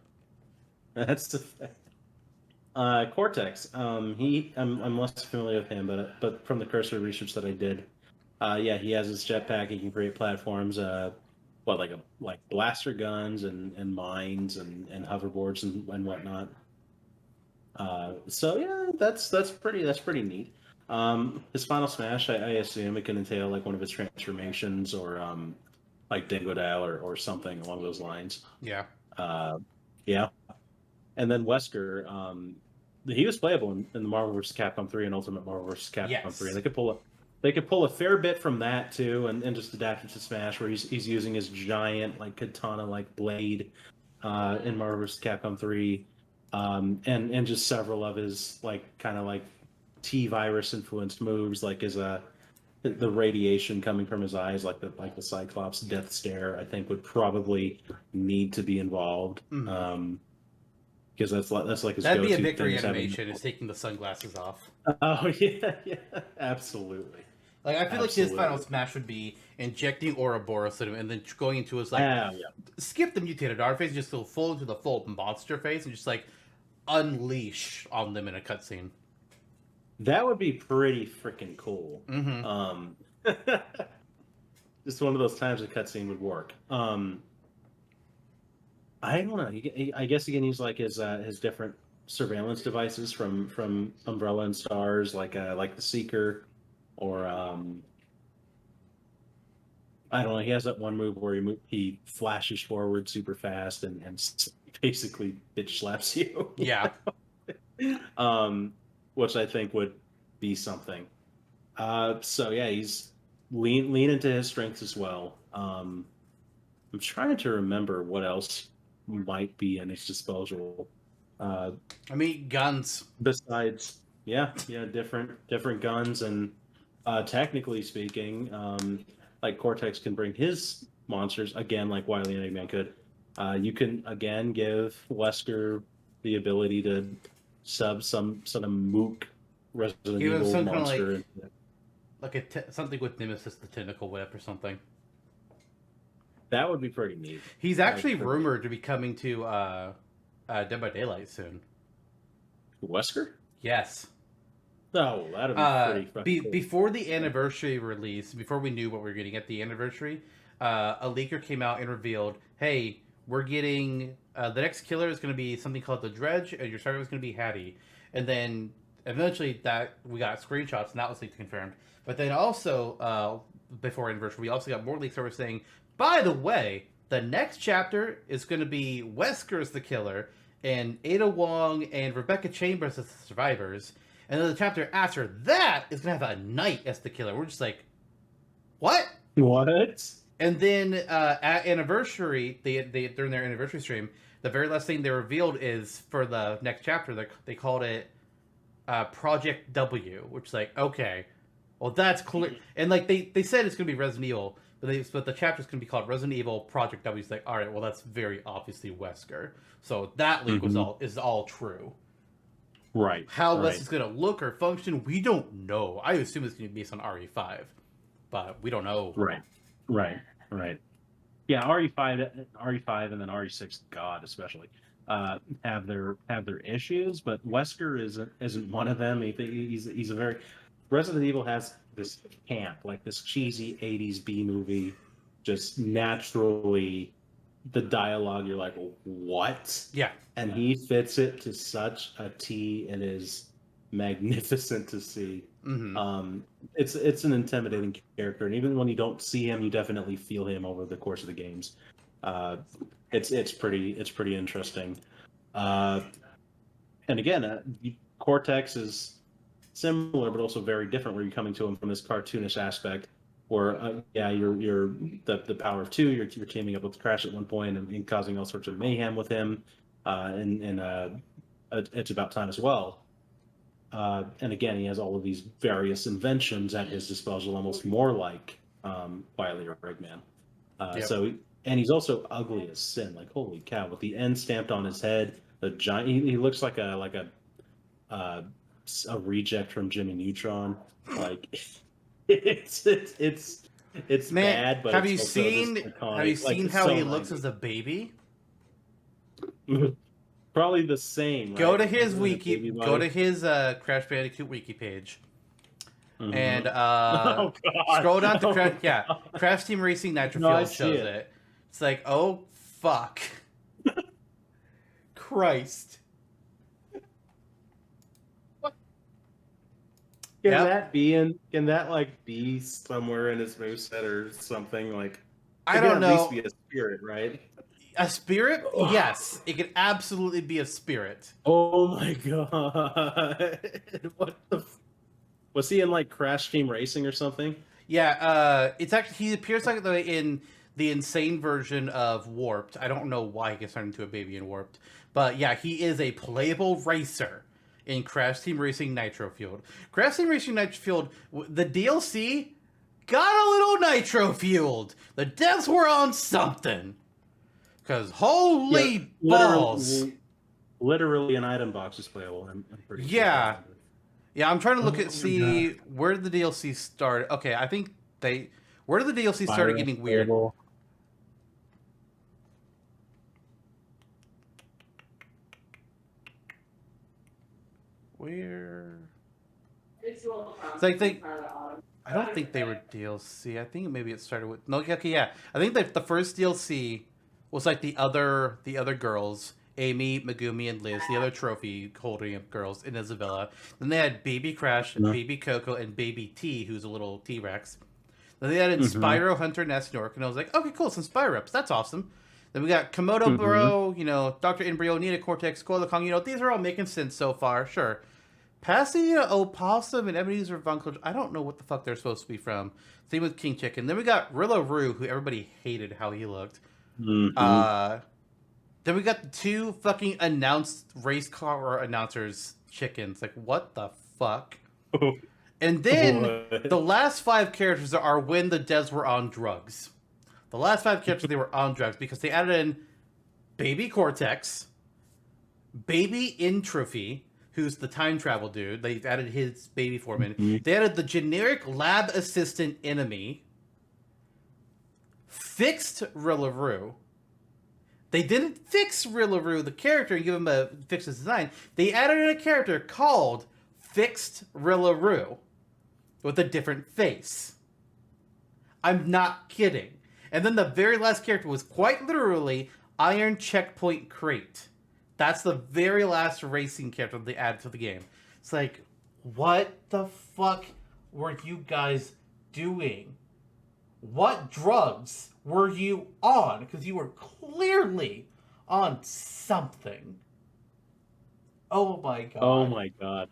That's the fact. Cortex. I'm less familiar with him, but from the cursory research that I did, he has his jetpack. He can create platforms. Like blaster guns and mines and hoverboards and whatnot. That's pretty neat. His final smash, I assume it can entail like one of his transformations or like Dingo Dial or something along those lines. Yeah. Yeah. And then Wesker, he was playable in the Marvel vs. Capcom 3 and Ultimate Marvel vs. Capcom 3. They could pull a fair bit from that too, and just adapt it to Smash, where he's using his giant like katana like blade in Marvel vs. Capcom 3, and just several of his like kind of like T virus influenced moves, like his the radiation coming from his eyes, like the Cyclops death stare. I think would probably need to be involved. Mm-hmm. Because that's like his that'd go-to be a victory thing, animation is taking the sunglasses off. Oh yeah, absolutely. Like I feel like his final smash would be injecting Ouroboros in him and then going into his skip the mutated art phase, just go full into the full monster phase and just like unleash on them in a cutscene. That would be pretty freaking cool. Mm-hmm. Just one of those times a cutscene would work. I don't know. I guess he can use like his different surveillance devices from Umbrella and Stars, like the Seeker, or I don't know. He has that one move where he flashes forward super fast and basically bitch slaps you. Yeah. Which I think would be something. He's lean into his strengths as well. I'm trying to remember what else might be in his disposal. Guns. Besides, different guns, and technically speaking, like Cortex can bring his monsters again, like Wily and Eggman could. You can again give Wesker the ability to sub some sort of mook Resident Give him Evil some kind of monster. something with Nemesis the Tentacle Whip or something. That would be pretty neat. He's actually rumored to be coming to Dead by Daylight soon. Wesker? Yes. Oh, that'd be pretty cool. Before the anniversary release, before we knew what we were getting at the anniversary, a leaker came out and revealed, hey, we're getting... the next killer is going to be something called the Dredge, and your starter is going to be Hattie. And then, eventually, we got screenshots, and that was leaked confirmed. But then also, before anniversary, we also got more leaks that were saying, by the way, the next chapter is going to be Wesker as the killer, and Ada Wong and Rebecca Chambers as the survivors. And then the chapter after that is going to have a Knight as the killer. We're just like, what? What? And then at anniversary, they during their anniversary stream, the very last thing they revealed is for the next chapter, they called it Project W, which is like, okay, well that's clear. And like they said it's going to be Resident Evil, but the chapter's going to be called Resident Evil Project W. It's like, all right, well that's very obviously Wesker. So that leak is all true. Right. How Wes is going to look or function, we don't know. I assume it's going to be based on RE5, but we don't know. Right. Yeah, RE5, and then RE6, God especially, have their issues, but Wesker isn't one of them. He's a very Resident Evil has this camp, like this cheesy '80s B movie, just naturally. The dialogue, you're like, what? Yeah. And he fits it to such a T. It is magnificent to see. Mm-hmm. It's an intimidating character, and even when you don't see him, you definitely feel him over the course of the games. It's pretty interesting. And again, Cortex is similar, but also very different. Where you're coming to him from this cartoonish aspect. Or you're the power of two. You're teaming up with Crash at one point and causing all sorts of mayhem with him, and it's about time as well. And again, he has all of these various inventions at his disposal, almost more like Wily or Eggman. Yep. And he's also ugly as sin. Like holy cow, with the N stamped on his head, the giant. He looks like a reject from Jimmy Neutron. Like. It's Man, bad, but have you seen how he looks as a baby? Probably the same. Go right? to his wiki. Go to his Crash Bandicoot wiki page, and scroll down to Crash Team Racing Nitro Fuel shows it. It's like, oh fuck, Christ. Can that be somewhere in his moveset or something? Like, I don't know. At least be a spirit, right? A spirit? Yes, it could absolutely be a spirit. Oh my god! What the? Was he in like Crash Team Racing or something? Yeah, it's actually he appears like in the insane version of Warped. I don't know why he gets turned into a baby in Warped, but yeah, he is a playable racer in Crash Team Racing Nitro Fueled. Crash Team Racing Nitro Fueled, the DLC got a little Nitro Fueled. The devs were on something. Because holy balls. Literally an item box is playable. I'm pretty sure. Yeah, I'm trying to see where did the DLC start. Okay, I think where did the DLC start getting weird? Where? It's like I don't think they were DLC. I think maybe it started with I think that the first DLC was like the other girls, Amy, Megumi, and Liz, the other trophy holding girls in Isabella. Then they had Baby Crash, Baby Coco, and Baby T, who's a little T-Rex. Then they added Spyro, Hunter, and Snork, and I was like, okay, cool, some Spyro-ups, that's awesome. Then we got Komodo Bro, Dr. Embryo, Neo Cortex, Koala Kong, these are all making sense so far, sure. Pasadena, Opossum, and Ebenezer Von Clutch, I don't know what the fuck they're supposed to be from. Same with King Chicken. Then we got Rillo Roo, who everybody hated how he looked. Then we got the two fucking announced race car announcers chickens. Like, what the fuck? And then What? the last 5 characters are when the devs were on drugs. The last 5 characters, they were on drugs because they added in Baby Cortex, Baby Entropy, who's the time travel dude. They added his baby form in. Mhm. They added the generic lab assistant enemy, fixed Rillaroo. They didn't fix Rillaroo, the character, and give him a fix his design. They added in a character called Fixed Rillaroo with a different face. I'm not kidding. And then the very last character was quite literally Iron Checkpoint Crate. That's the very last racing character they added to the game. It's like, what the fuck were you guys doing? What drugs were you on? Because you were clearly on something. Oh my god. Oh my god.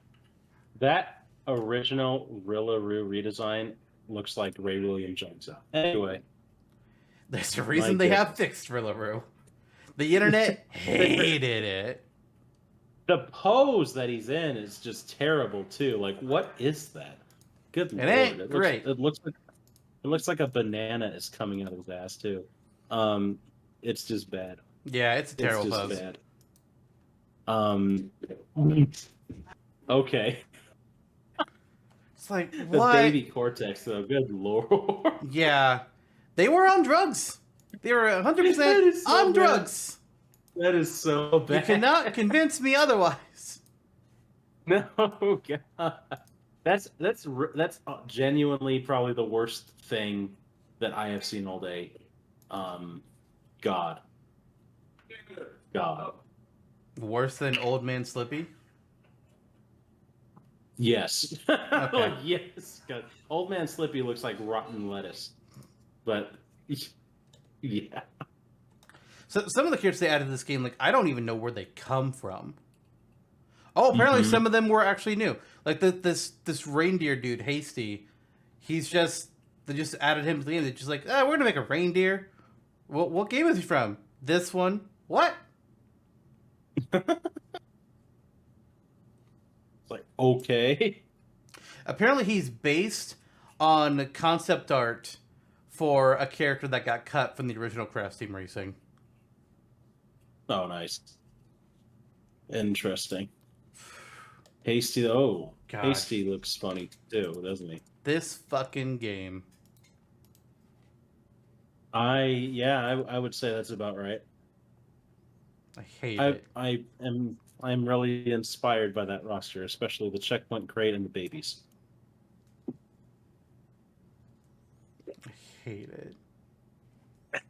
That original Rillaroo redesign looks like Ray Williams Johnson. Anyway. There's a reason they have fixed Rillaroo. The internet hated it. The pose that he's in is just terrible too. Like, what is that? Good lord. Ain't great. It looks like a banana is coming out of his ass too. It's just bad. Yeah, it's a terrible It's pose. just bad. Okay. It's like, The what? baby Cortex though, good lord. Yeah. They were on drugs. They were 100% That is so on bad. drugs. That is so bad. You cannot convince me otherwise. No, God. That's genuinely probably the worst thing that I have seen all day. God. Worse than Old Man Slippy? Yes. Okay. Yes. God. Old Man Slippy looks like rotten lettuce. But yeah. So some of the characters they added to this game, like, I don't even know where they come from. Oh, apparently some of them were actually new. Like this reindeer dude, Hasty, they just added him to the game. They're just like, we're gonna make a reindeer. What game is he from? This one. What? It's like, okay. Apparently he's based on concept art for a character that got cut from the original Crash Team Racing. Oh, nice. Interesting. Hasty, oh, God. Hasty looks funny too, doesn't he? This fucking game. I would say that's about right. I hate it. I'm really inspired by that roster, especially the Checkpoint Crate and the babies. I hate it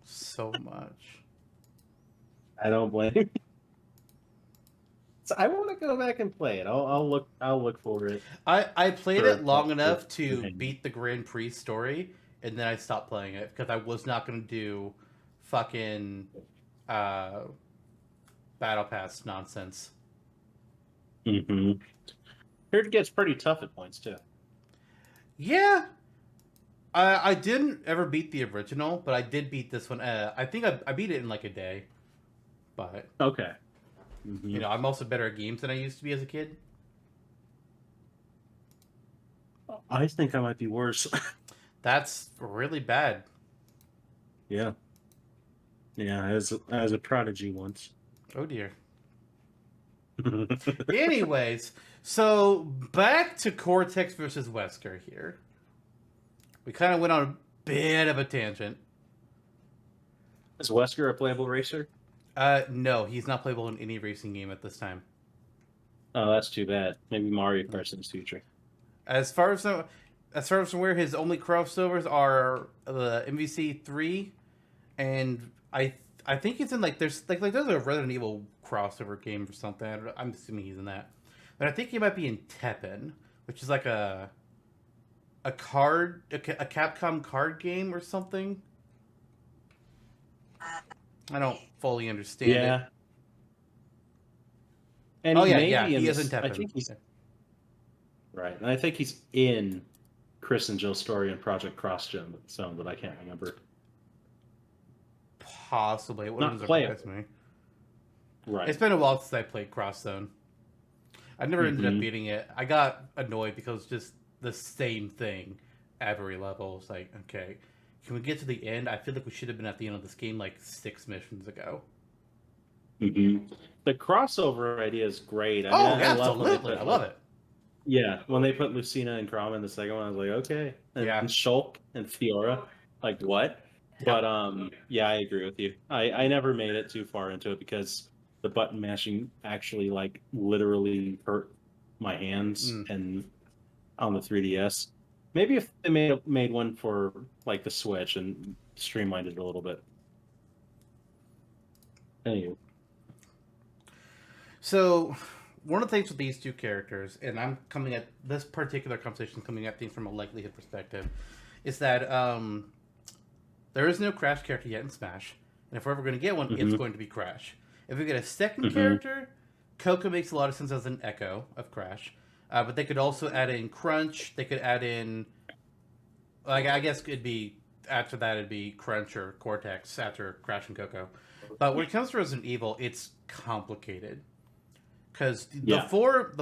so much. I don't blame you. So I want to go back and play it. I'll look for it. I played For- it long for- enough to for- beat the Grand Prix story, and then I stopped playing it because I was not going to do fucking Battle Pass nonsense. Mm-hmm. Here it gets pretty tough at points too. Yeah. I didn't ever beat the original, but I did beat this one. I think I beat it in like a day. But, Okay. Mm-hmm. you know, I'm also better at games than I used to be as a kid. I think I might be worse. That's really bad. Yeah. Yeah, as a prodigy once. Oh, dear. Anyways, so back to Cortex versus Wesker here. We kind of went on a bit of a tangent. Is Wesker a playable racer? No, he's not playable in any racing game at this time. Oh, that's too bad. Maybe Mario Kart in his future. As far as where his only crossovers are the MVC 3, and I think he's in there's a Resident Evil crossover game or something. I'm assuming he's in that, but I think he might be in Tekken, which is like a Capcom card game or something. I don't fully understand it. And Oh yeah, maybe yeah, he in is this- in Tekken. I think he's right, and I think he's in Chris and Jill's story and Project Cross Zone, but I can't remember. Possibly. It Not wouldn't playable. surprise me. Right. It's been a while since I played Cross Zone. I never ended Mhm. up beating it. I got annoyed because just the same thing every level. It's like, okay, can we get to the end? I feel like we should have been at the end of this game like 6 missions ago. Mm-hmm. The crossover idea is great. I mean, I absolutely. I love it. Yeah, when they put Lucina and Crom in the second one, I was like, okay. And Shulk and Fiora, like what? Yeah. But yeah, I agree with you. I never made it too far into it because the button mashing actually like literally hurt my hands and on the 3DS. Maybe if they made one for like the Switch and streamlined it a little bit. Anyway. So, one of the things with these two characters, and I'm coming at this particular conversation coming at things from a likelihood perspective, is that there is no Crash character yet in Smash, and if we're ever going to get one, it's going to be Crash. If we get a second character, Coco makes a lot of sense as an echo of Crash, but they could also add in Crunch. They could add in, like, I guess it'd be after that it'd be Crunch or Cortex after Crash and Coco. But when it comes to Resident Evil, it's complicated. Because the four,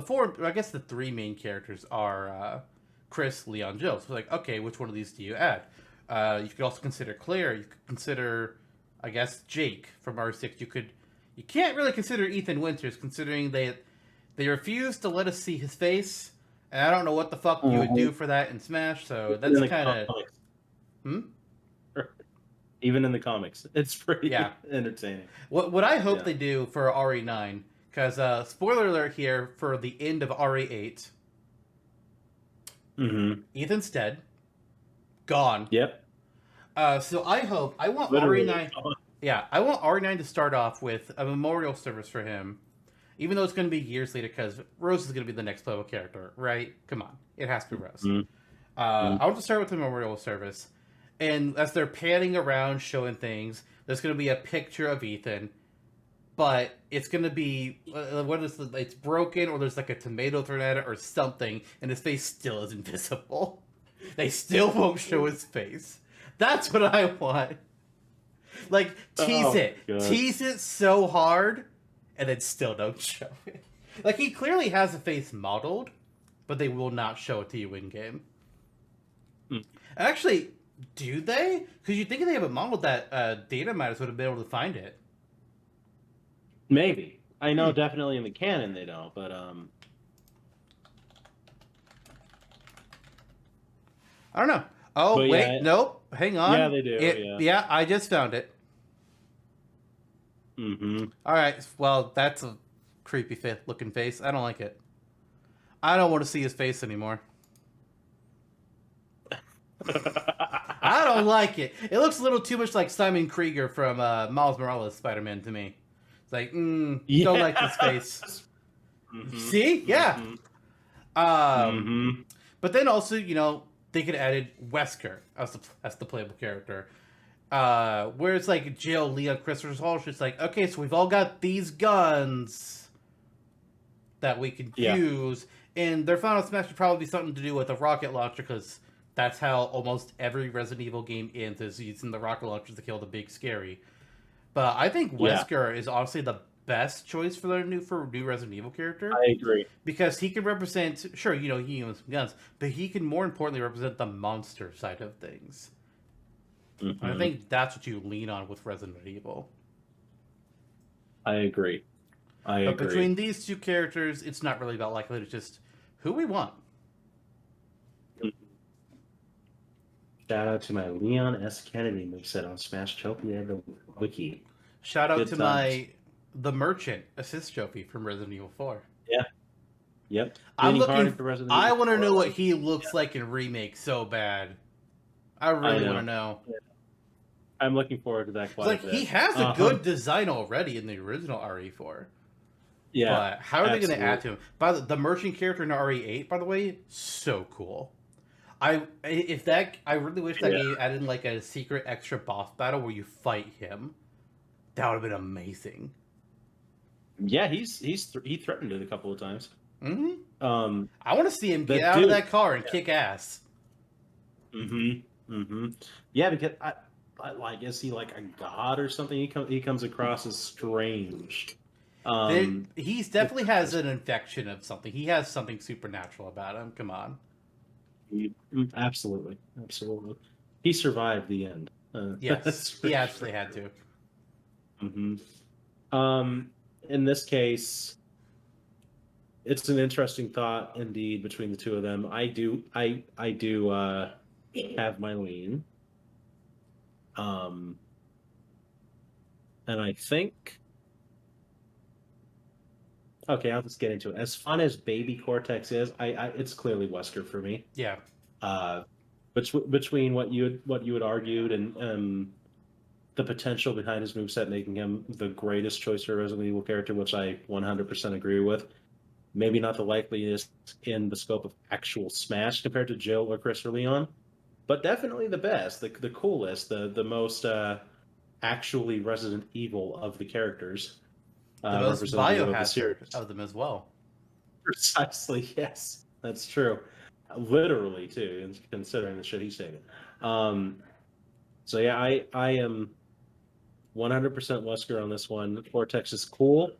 I guess the 3 main characters are Chris, Leon, Jill. So like, okay, which one of these do you add? You could also consider Claire. You could consider, I guess, Jake from R6. You can't really consider Ethan Winters, considering they refuse to let us see his face, and I don't know what the fuck you would do for that in Smash. So that's kind of, even in the comics, it's pretty entertaining. What I hope they do for RE9. Because, spoiler alert here, for the end of RE8, Ethan's dead. Gone. Yep. So I want RE9... Yeah, I want RE9 to start off with a memorial service for him, even though it's going to be years later, because Rose is going to be the next playable character, right? Come on. It has to be Rose. I want to start with the memorial service, and as they're panning around, showing things, there's going to be a picture of Ethan... But it's going to be, it's broken, or there's like a tomato thrown at it or something, and his face still is invisible. They still won't show his face. That's what I want. Like, tease it. God. Tease it so hard, and then still don't show it. Like, he clearly has a face modeled, but they will not show it to you in-game. Actually, do they? Because you'd think if they have it modeled that data miners would have been able to find it. Maybe. I know definitely in the canon they don't, but I don't know. Oh, but wait, nope. Hang on. Yeah, they do. Yeah, I just found it. All right. Well, that's a creepy looking face. I don't like it. I don't want to see his face anymore. I don't like it. It looks a little too much like Simon Krieger from Miles Morales Spider-Man to me. Like, don't like this face. See? Yeah. But then also, they could have added Wesker as the playable character. Where it's like Jill, Leon, Christopher Hall, it's like, okay, so we've all got these guns that we can use. And their final smash would probably be something to do with a rocket launcher, because that's how almost every Resident Evil game ends, is using the rocket launchers to kill the big scary. But I think Wesker is honestly the best choice for new Resident Evil character. I agree. Because he can represent, sure, he owns some guns, but he can more importantly represent the monster side of things. I think that's what you lean on with Resident Evil. I agree. But between these two characters, it's not really about likelihood, it's just who we want. Shout out to my Leon S. Kennedy moveset on Smash Trophy and the Wiki. Shout out to the Merchant assist trophy from Resident Evil 4. Yeah. Yep. I want to know what he looks like in Remake so bad. I really want to know. Yeah. I'm looking forward to that quite a bit. He has a good design already in the original RE4. Yeah. But how are they going to add to him? The Merchant character in RE8, by the way, so cool. I really wish that game added like a secret extra boss battle where you fight him. That would have been amazing. Yeah, he threatened it a couple of times. I want to see him get out of that car and kick ass. Yeah, because I guess he like a god or something. He comes across as strange. He definitely has an infection of something. He has something supernatural about him. Come on. Absolutely. He survived the end. Yes, he actually had to. Mm-hmm. In this case, it's an interesting thought indeed between the two of them. I do have my lean. And I think, okay, I'll just get into it. As fun as Baby Cortex is, it's clearly Wesker for me. Yeah. Between what you had argued and the potential behind his moveset making him the greatest choice for a Resident Evil character, which I 100% agree with. Maybe not the likeliest in the scope of actual Smash compared to Jill or Chris or Leon, but definitely the best, the coolest, the most actually Resident Evil of the characters. The most Representative of the biohazard series. of them as well. Precisely, yes, that's true. Literally, too, considering the shit he's taking. So yeah, I am 100% Wesker on this one. Cortex is cool.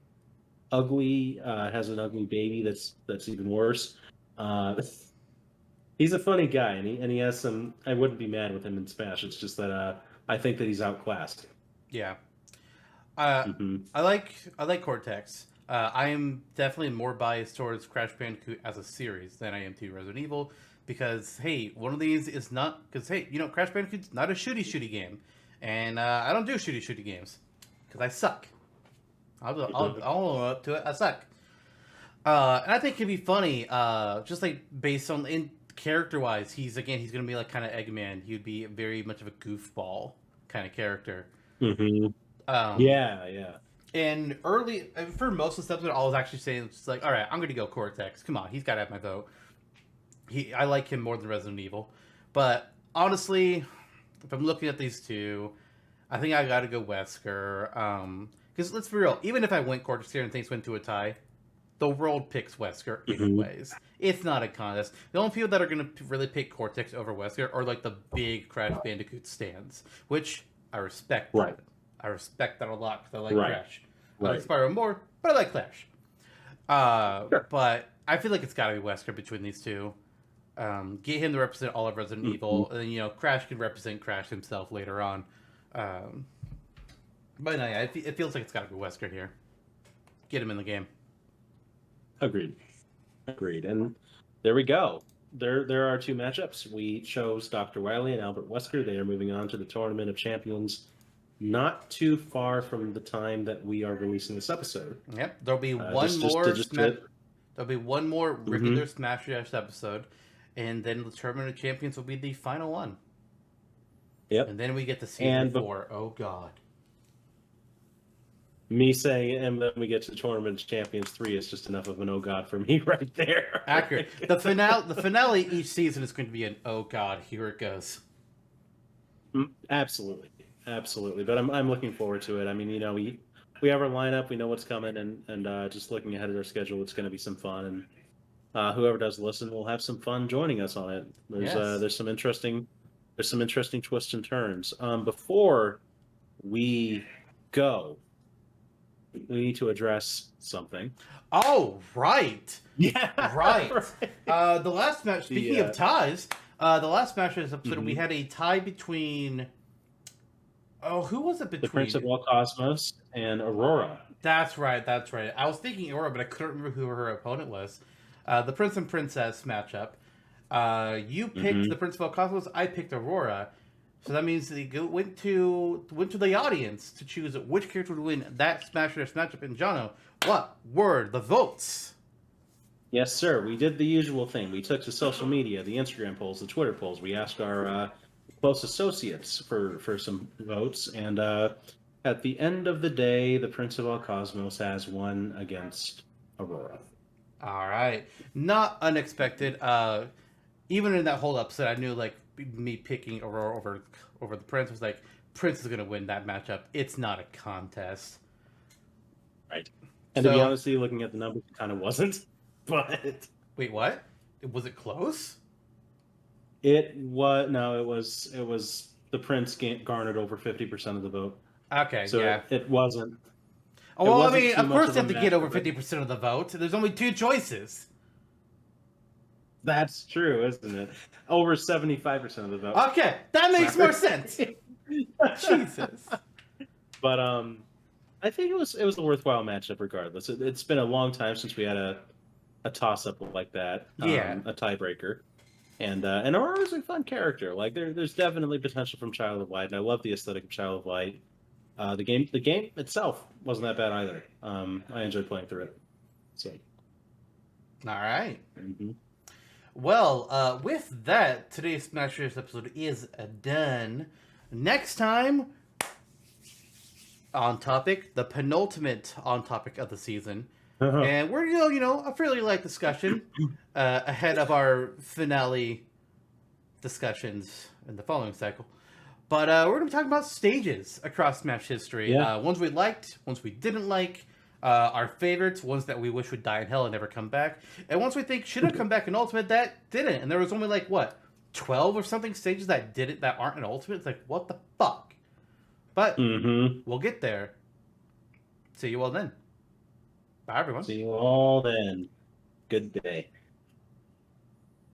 Ugly, has an ugly baby that's even worse. He's a funny guy, and he has some. I wouldn't be mad with him in Smash. It's just that I think that he's outclassed. Yeah. Mm-hmm. I like Cortex. I am definitely more biased towards Crash Bandicoot as a series than I am to Resident Evil because hey, one of these is not because hey, Crash Bandicoot's not a shooty game, and I don't do shooty games because I suck. I'll own up to it. I suck. And I think it'd be funny, just like based on in character wise, he's gonna be like kind of Eggman. He'd be very much of a goofball kind of character. Mm-hmm. Yeah. And early for most of the episode, I was actually saying it's like, all right, I'm gonna go Cortex. Come on, he's got to have my vote. I like him more than Resident Evil, but honestly, if I'm looking at these two, I think I got to go Wesker. Because let's be real, even if I went Cortex here and things went to a tie, the world picks Wesker anyways. It's not a contest. The only people that are going to really pick Cortex over Wesker are like the big Crash Bandicoot stands, which I respect. Right. I respect that a lot because I like Crash. I Right. like Spyro more, but I like Crash. Sure. But I feel like it's got to be Wesker between these two. Get him to represent all of Resident Evil, and then Crash can represent Crash himself later on. But no, yeah, it feels like it's got to be Wesker here. Get him in the game. Agreed. And there we go. There are two matchups. We chose Dr. Wily and Albert Wesker. They are moving on to the Tournament of Champions not too far from the time that we are releasing this episode. Yep. There'll be there'll be one more regular Smash Dash episode, and then the Tournament of Champions will be the final one. Yep. And then we get to season 4. Oh God. Me saying, and then we get to the Tournament of Champions 3 is just enough of an oh god for me right there. Accurate. The finale each season is going to be an oh god, here it goes. Absolutely. But I'm looking forward to it. I mean, we have our lineup, we know what's coming, and just looking ahead at our schedule, it's going to be some fun. And whoever does listen will have some fun joining us on it. There's some interesting twists and turns. Before we go, we need to address something. Oh, right. Yeah. Right. The last match, speaking of ties, the last match of this episode, we had a tie between... Oh, who was it between? The Prince of All Cosmos and Aurora. That's right. I was thinking Aurora, but I couldn't remember who her opponent was. The Prince and Princess matchup. You picked the Prince of All Cosmos, I picked Aurora. So that means they went to the audience to choose which character would win that Smash Dash matchup. And Jonno, what were the votes? Yes, sir. We did the usual thing. We took to social media, the Instagram polls, the Twitter polls. We asked our close associates for some votes. And at the end of the day, the Prince of All Cosmos has won against Aurora. All right. Not unexpected. Even in that whole episode, I knew like me picking Aurora over the Prince was like, Prince is going to win that matchup. It's not a contest. Right. And to be honest, looking at the numbers, it kind of wasn't. But wait, what? Was it close? It was the Prince garnered over 50% of the vote. Okay, so yeah. It wasn't. Well, I mean, of course you have to get over 50% of the vote. There's only two choices. That's true, isn't it? Over 75% of the vote. Okay, that makes more sense. Jesus. But I think it was a worthwhile matchup regardless. It's been a long time since we had a toss up like that, Yeah. a tiebreaker. And Aurora's a fun character. Like there's definitely potential from Child of Light, and I love the aesthetic of Child of Light. The game itself wasn't that bad either. I enjoyed playing through it. So. All right. Mm-hmm. Well, with that, today's Smash Bros. Episode is done. Next time, on topic, the penultimate on topic of the season. And we're a fairly light discussion ahead of our finale discussions in the following cycle. But we're going to be talking about stages across Smash history. Yeah. Ones we liked, ones we didn't like, our favorites, ones that we wish would die in hell and never come back, and ones we think should have come back in Ultimate that didn't. And there was only 12 or something stages that didn't, that aren't in Ultimate. It's like, what the fuck? But we'll get there. See you all then. Bye, everyone. See you all then. Good day.